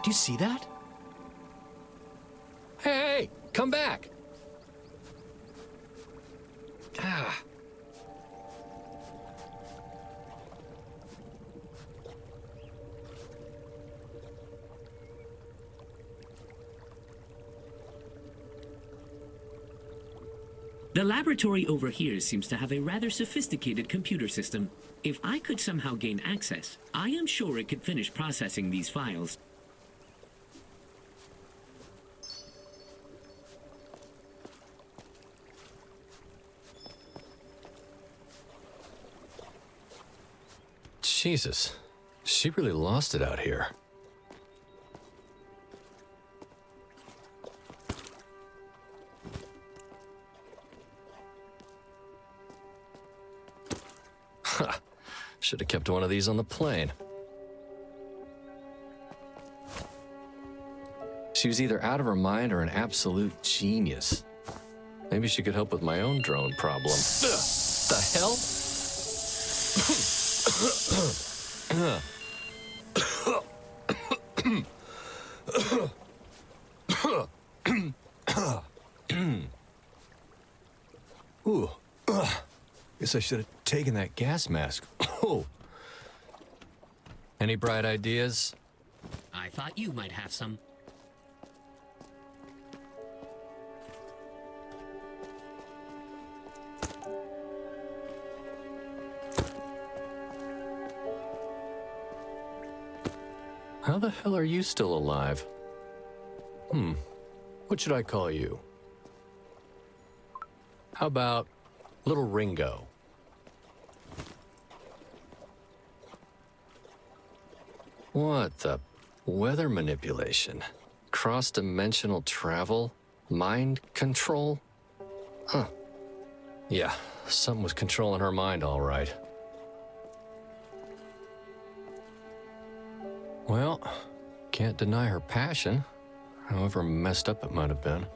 Speaker 1: Do you see that? Hey, come back! Ah.
Speaker 3: The laboratory over here seems to have a rather sophisticated computer system. If I could somehow gain access, I am sure it could finish processing these files.
Speaker 1: Jesus, she really lost it out here. Ha! Should have kept one of these on the plane. She was either out of her mind or an absolute genius. Maybe she could help with my own drone problem. The hell? Ooh. Guess I should have taken that gas mask. Oh. Any bright ideas?
Speaker 2: I thought you might have some.
Speaker 1: How the hell are you still alive? What should I call you? How about Little Ringo? What the? Weather manipulation? Cross-dimensional travel? Mind control? Huh. Yeah, something was controlling her mind, all right. Well, can't deny her passion, however messed up it might have been.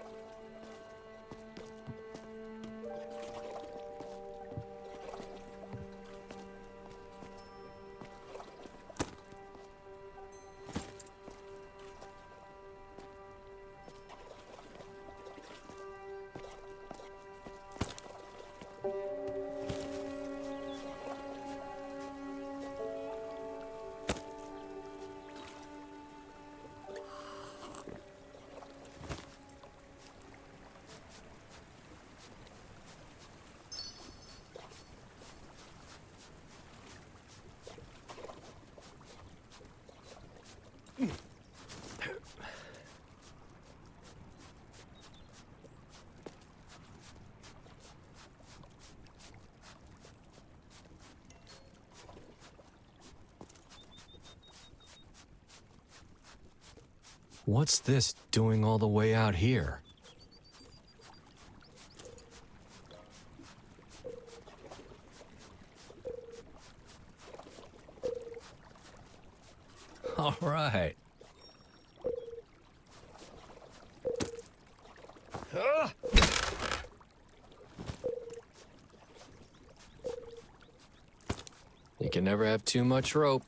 Speaker 1: What's this doing all the way out here? All right. You can never have too much rope.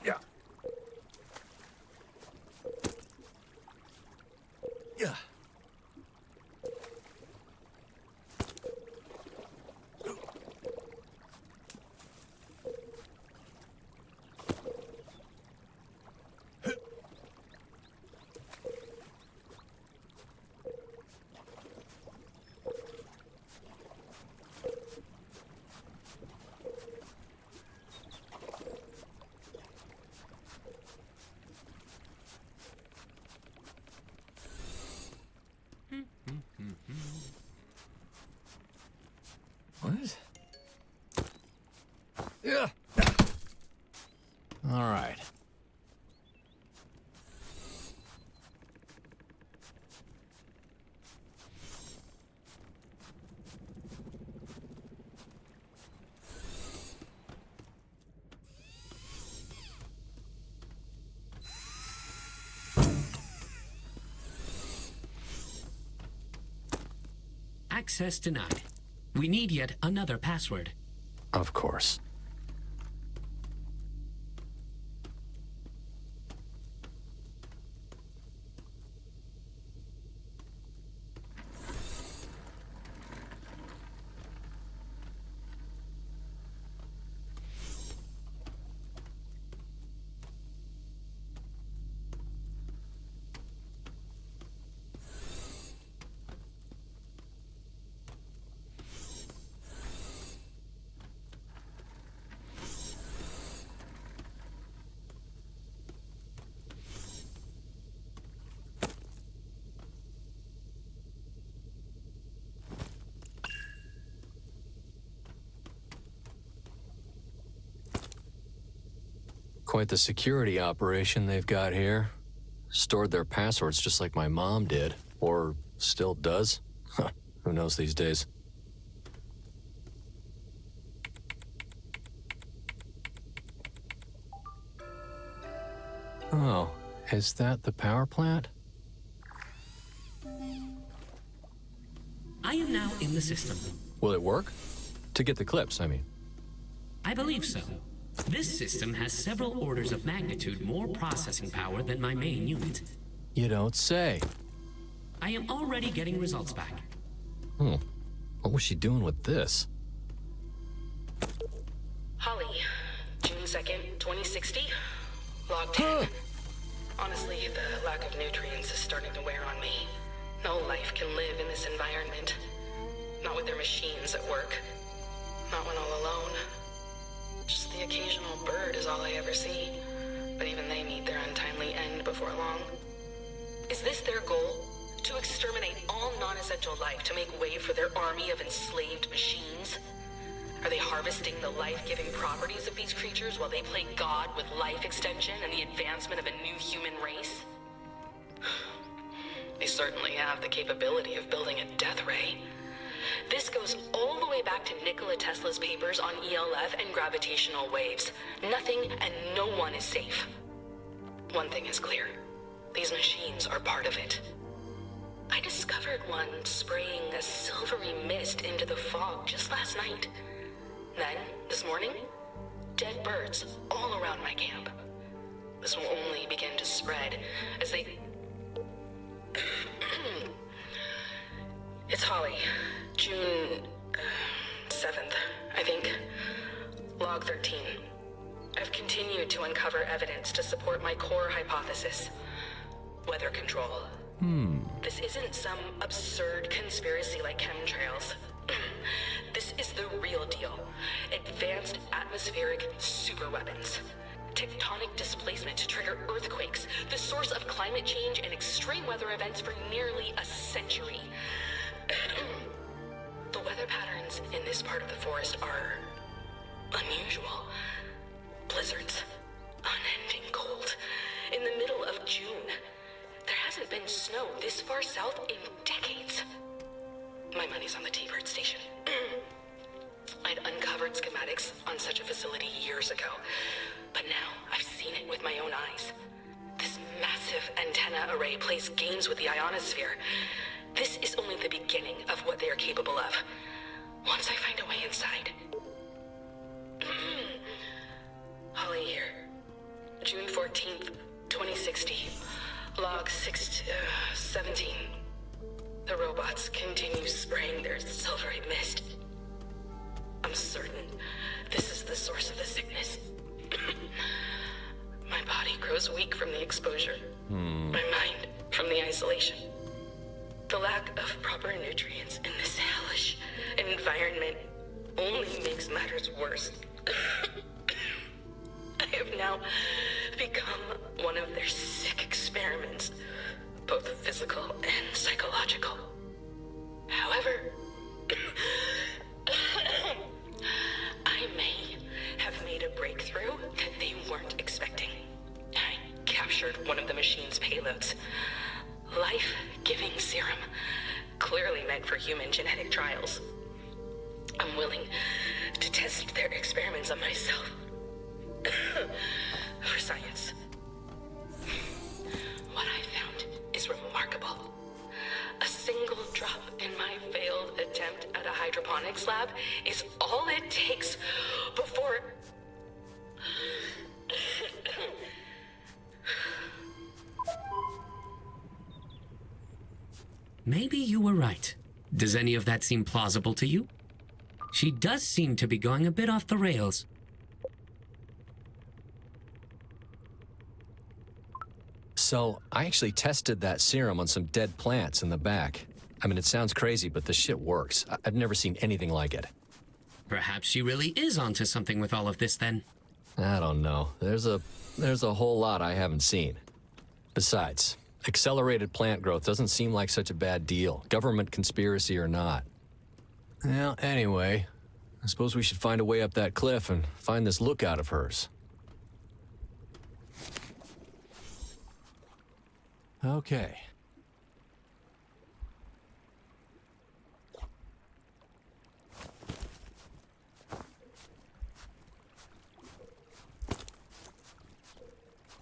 Speaker 1: Yeah. Yeah. What? Yeah. All right.
Speaker 2: Access denied. We need yet another password.
Speaker 1: Of course. Quite the security operation they've got here. Stored their passwords just like my mom did. Or still does. Huh, who knows these days. Oh, is that the power plant?
Speaker 2: I am now in the system.
Speaker 1: Will it work? To get the clips, I mean.
Speaker 2: I believe so. This system has several orders of magnitude more processing power than my main unit.
Speaker 1: You don't say.
Speaker 2: I am already getting results back.
Speaker 1: What was she doing with this?
Speaker 5: Holly, June 2nd, 2060. Log 10. Honestly, the lack of nutrients is starting to wear on me. No life can live in this environment. Not with their machines at work. Not when all alone. Just the occasional bird is all I ever see. But even they meet their untimely end before long. Is this their goal? To exterminate all non-essential life to make way for their army of enslaved machines? Are they harvesting the life-giving properties of these creatures while they play God with life extension and the advancement of a new human race? They certainly have the capability of building a death ray. This goes all the way back to Nikola Tesla's papers on ELF and gravitational waves. Nothing and no one is safe. One thing is clear. These machines are part of it. I discovered one spraying a silvery mist into the fog just last night. Then, this morning, dead birds all around my camp. This will only begin to spread as they... It's Holly. June 7th, I think. Log 13. I've continued to uncover evidence to support my core hypothesis. Weather control. This isn't some absurd conspiracy like chemtrails. This is the real deal. Advanced atmospheric superweapons. Tectonic displacement to trigger earthquakes, the source of climate change and extreme weather events for nearly a century. The weather patterns in this part of the forest are unusual. Blizzards, unending cold, in the middle of June. There hasn't been snow this far south in decades. My money's on the T-Bird station. I'd uncovered schematics on such a facility years ago, but now I've seen it with my own eyes. This massive antenna array plays games with the ionosphere. This is only the beginning of what they are capable of. Once I find a way inside. Holly here. June 14th, 2060. Log 17. The robots continue spraying their silvery mist. I'm certain this is the source of the sickness. My body grows weak from the exposure. My mind from the isolation. The lack of proper nutrients in this hellish environment only makes matters worse. I have now become one of their sick experiments, both physical and psychological. However, I may have made a breakthrough that they weren't expecting. I captured one of the machine's payloads. Life-giving serum, clearly meant for human genetic trials. I'm willing to test their experiments on myself. For science. What I found is remarkable. A single drop in my failed
Speaker 2: Maybe you were right. Does any of that seem plausible to you? She does seem to be going a bit off the rails.
Speaker 1: So, I actually tested that serum on some dead plants in the back. I mean, it sounds crazy, but the shit works. I've never seen anything like it.
Speaker 2: Perhaps she really is onto something with all of this then.
Speaker 1: I don't know. There's a whole lot I haven't seen. Besides, accelerated plant growth doesn't seem like such a bad deal, government conspiracy or not. Well, anyway, I suppose we should find a way up that cliff and find this lookout of hers. Okay.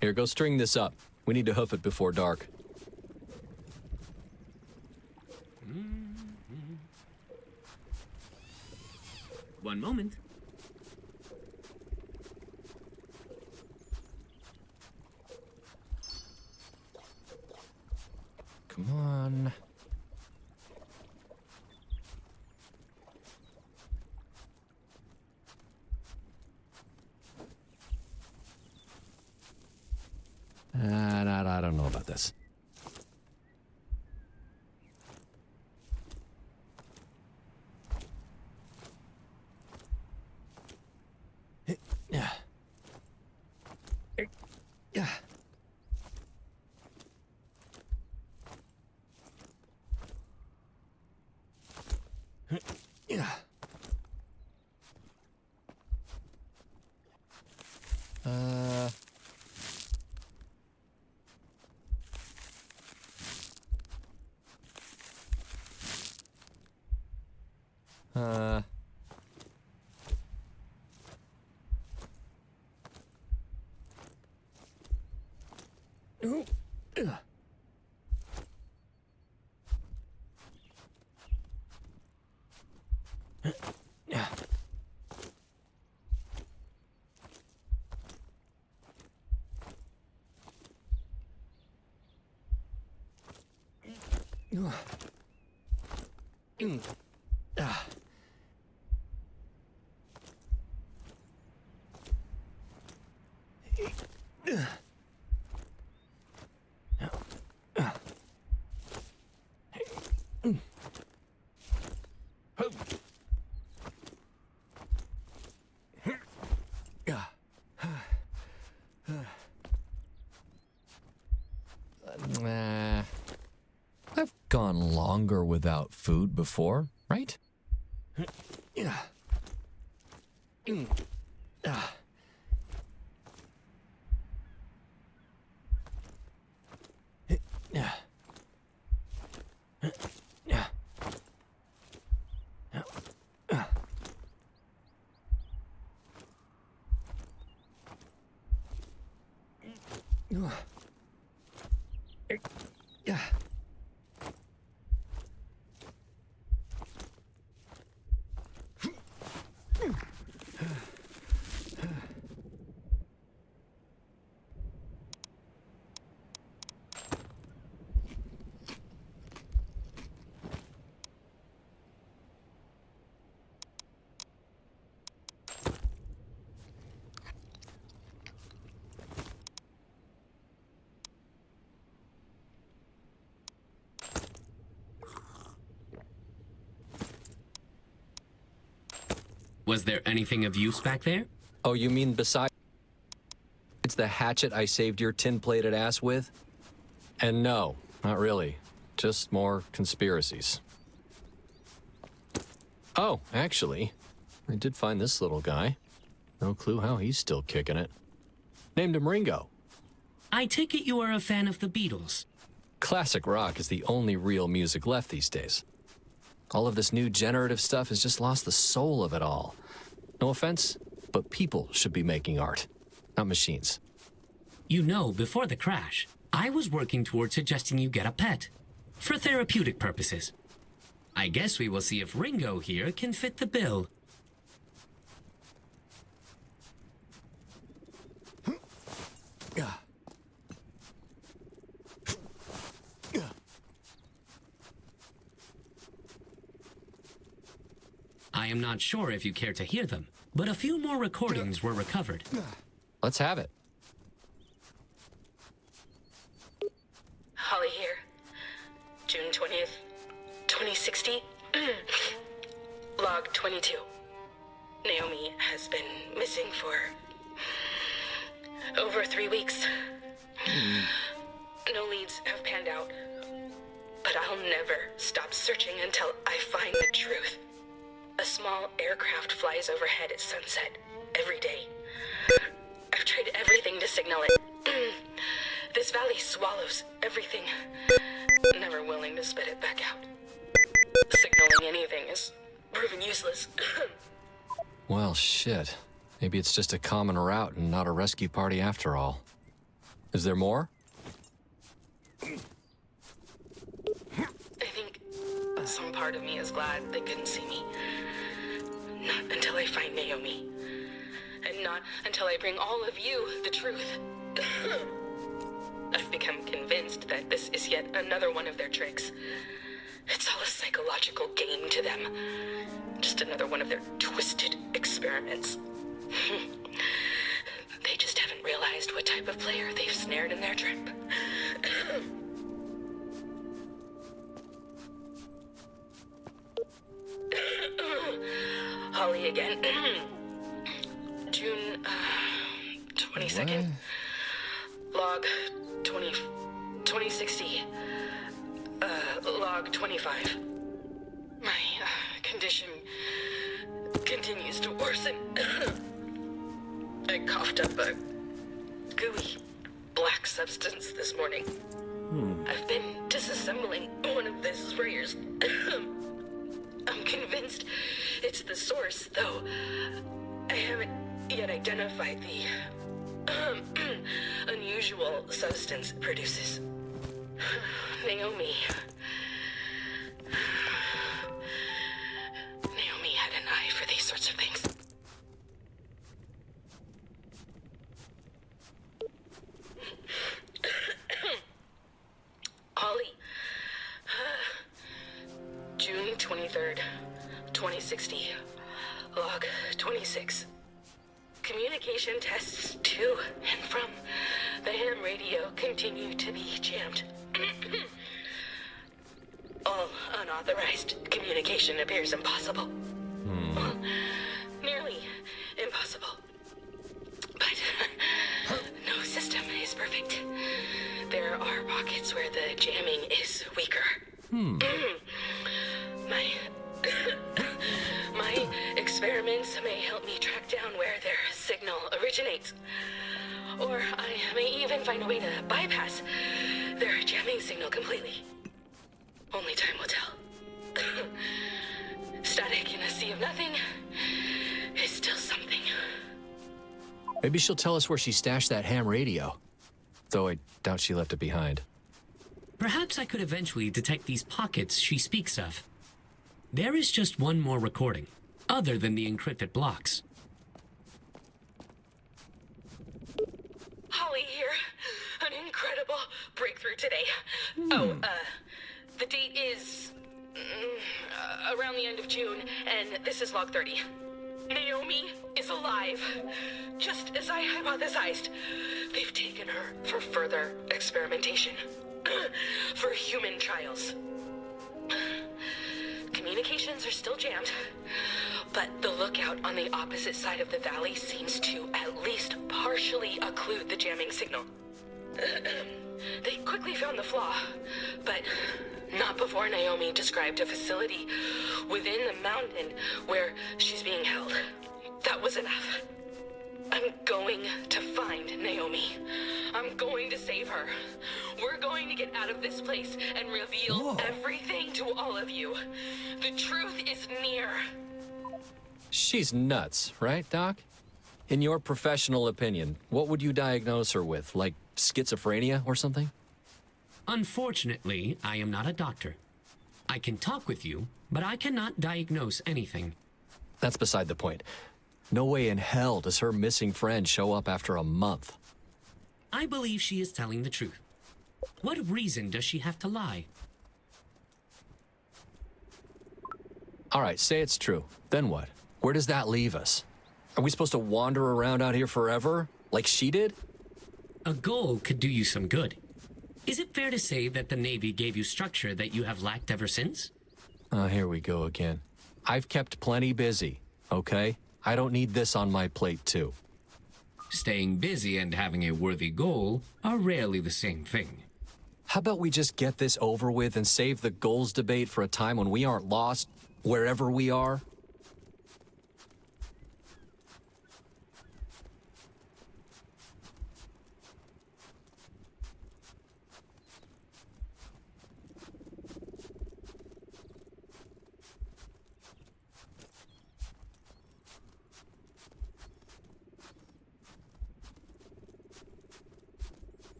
Speaker 1: Here, go string this up. We need to hoof it before dark.
Speaker 3: One moment.
Speaker 1: Come on. I don't know about this. Yeah. Yeah. Yeah. Uh. Ooh. Yeah. I've gone longer without food before, right? Yeah.
Speaker 2: Was there anything of use back there?
Speaker 1: Oh, you mean besides the hatchet I saved your tin-plated ass with? And no, not really. Just more conspiracies. Oh, actually, I did find this little guy. No clue how he's still kicking it. Named him Ringo.
Speaker 2: I take it you are a fan of the Beatles.
Speaker 1: Classic rock is the only real music left these days. All of this new generative stuff has just lost the soul of it all. No offense, but people should be making art, not machines.
Speaker 2: You know, before the crash, I was working toward suggesting you get a pet. For therapeutic purposes. I guess we will see if Ringo here can fit the bill. I am not sure if you care to hear them, but a few more recordings were recovered.
Speaker 1: Let's have it.
Speaker 5: Holly here. June 20th, 2060. Log 22. Naomi has been missing for over 3 weeks. No leads have panned out, but I'll never stop searching until I find the truth. A small aircraft flies overhead at sunset every day. I've tried everything to signal it. This valley swallows everything, never willing to spit it back out. Signaling anything is proven useless.
Speaker 1: Well, shit. Maybe it's just a common route and not a rescue party after all. Is there more?
Speaker 5: I think some part of me is glad they couldn't see me. Not until I find Naomi. And not until I bring all of you the truth. I've become convinced that this is yet another one of their tricks. It's all a psychological game to them. Just another one of their twisted experiments. They just haven't realized what type of player they've snared in their trap. Holly again. June 22nd. Log 2060. Log 25. My condition continues to worsen. I coughed up a gooey black substance this morning. I've been disassembling one of the sprayers. I'm convinced it's the source, though I haven't yet identified the unusual substance it produces. Naomi had an eye for these sorts of things. Ollie. June 23rd, 2060. Log 26. Communication tests to and from the ham radio continue to be jammed. All unauthorized communication appears impossible. Well, nearly impossible. But no system is perfect. There are pockets where the jamming is weaker. My experiments may help me track down where their signal originates. Or I may even find a way to bypass their jamming signal completely. Only time will tell. Static in a sea of nothing is still something.
Speaker 1: Maybe she'll tell us where she stashed that ham radio. Though I doubt she left it behind.
Speaker 2: Perhaps I could eventually detect these pockets she speaks of. There is just one more recording, other than the encrypted blocks.
Speaker 5: Holly here. An incredible breakthrough today. The date is around the end of June, and this is log 30. Naomi is alive, just as I hypothesized. They've taken her for further experimentation, for human trials. Communications are still jammed, but the lookout on the opposite side of the valley seems to at least partially occlude the jamming signal. They quickly found the flaw, but not before Naomi described a facility within the mountain where she's being held. That was enough. I'm going to find Naomi. I'm going to save her. We're going to get out of this place and reveal everything to all of you. The truth is near.
Speaker 1: She's nuts, right, Doc? In your professional opinion, what would you diagnose her with? Like schizophrenia or something?
Speaker 2: Unfortunately, I am not a doctor. I can talk with you, but I cannot diagnose anything.
Speaker 1: That's beside the point. No way in hell does her missing friend show up after a month.
Speaker 2: I believe she is telling the truth. What reason does she have to lie?
Speaker 1: All right, say it's true. Then what? Where does that leave us? Are we supposed to wander around out here forever, like she did?
Speaker 2: A goal could do you some good. Is it fair to say that the Navy gave you structure that you have lacked ever since?
Speaker 1: Here we go again. I've kept plenty busy, okay? I don't need this on my plate, too.
Speaker 2: Staying busy and having a worthy goal are rarely the same thing.
Speaker 1: How about we just get this over with and save the goals debate for a time when we aren't lost, wherever we are?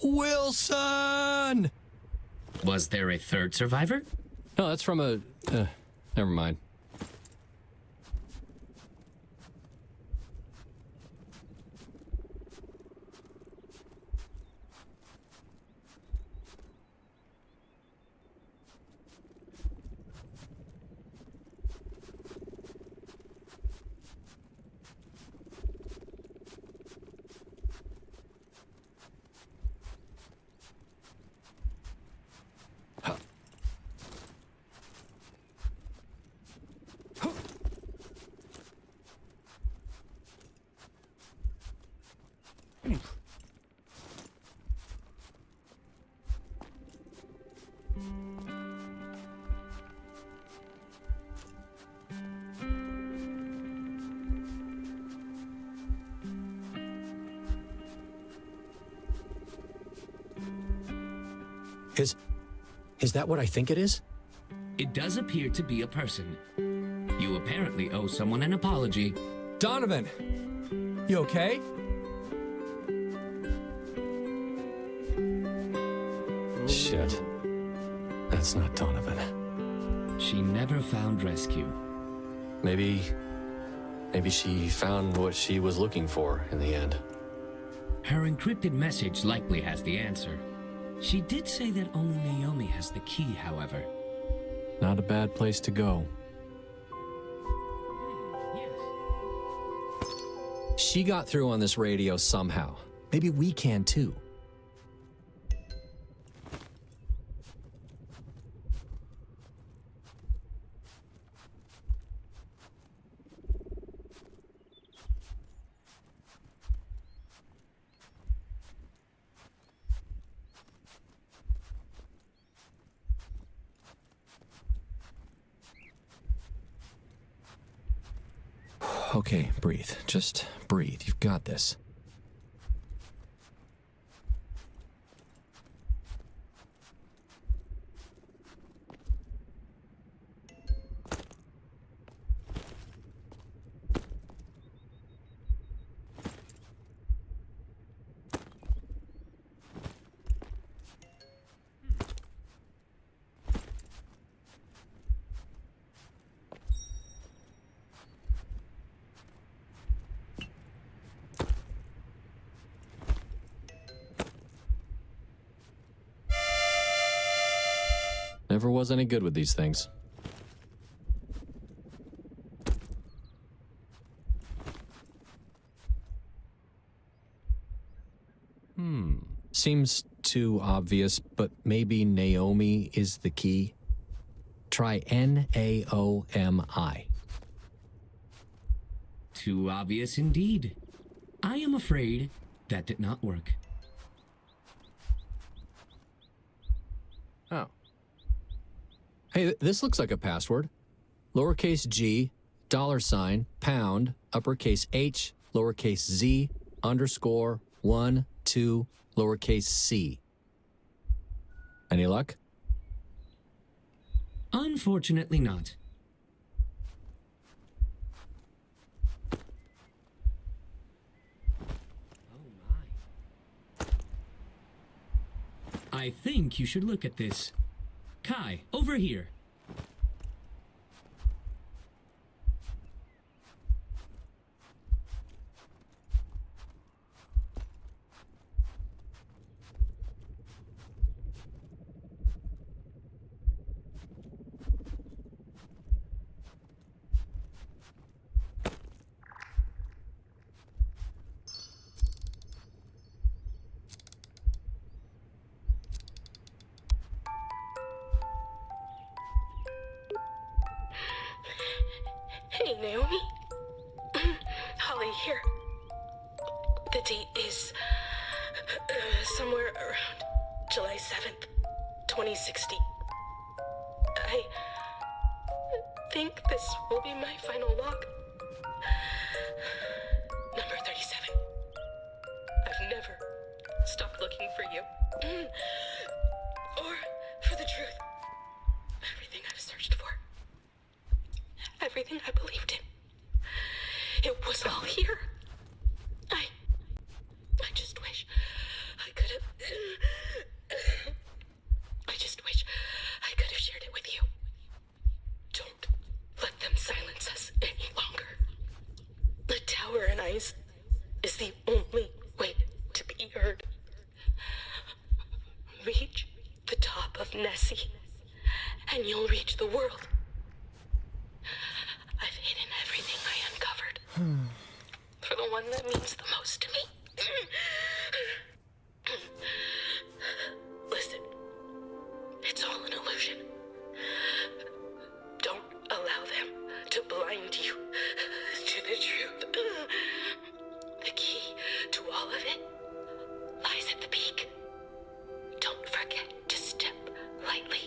Speaker 1: Wilson!
Speaker 2: Was there a third survivor?
Speaker 1: No, that's from a... never mind. Is that what I think it is?
Speaker 2: It does appear to be a person. You apparently owe someone an apology.
Speaker 1: Donovan! You okay? Shit. That's not Donovan.
Speaker 2: She never found rescue.
Speaker 1: Maybe she found what she was looking for in the end.
Speaker 2: Her encrypted message likely has the answer. She did say that only Naomi has the key, however.
Speaker 1: Not a bad place to go.
Speaker 2: Yes.
Speaker 1: She got through on this radio somehow. Maybe we can too. Okay, breathe. Just breathe. You've got this.
Speaker 4: Never was any good with these things. Seems too obvious, but maybe Naomi is the key. Try Naomi.
Speaker 2: Too obvious indeed. I am afraid that did not work.
Speaker 4: Oh. Hey, this looks like a password. Lowercase g, $, uppercase H, lowercase z, _ 1, 2, lowercase c. Any luck?
Speaker 2: Unfortunately not. Oh my. I think you should look at this. Kai, over here.
Speaker 5: Hey, Naomi. Holly here. The date is somewhere around July 7th, 2060. I think this will be my final log. Number 37. I've never stopped looking for you. Or for the truth. Everything I've searched for. Everything I believed in. It was all here. I just wish I could have... I just wish I could have shared it with you. Don't let them silence us any longer. The tower and ice is the only way to be heard. Reach the top of Nessie, and you'll reach the world. I've hidden everything I uncovered. For the one that means the most to me. Listen, it's all an illusion. Don't allow them to blind you to the truth. The key to all of it lies at the peak. Don't forget to step lightly.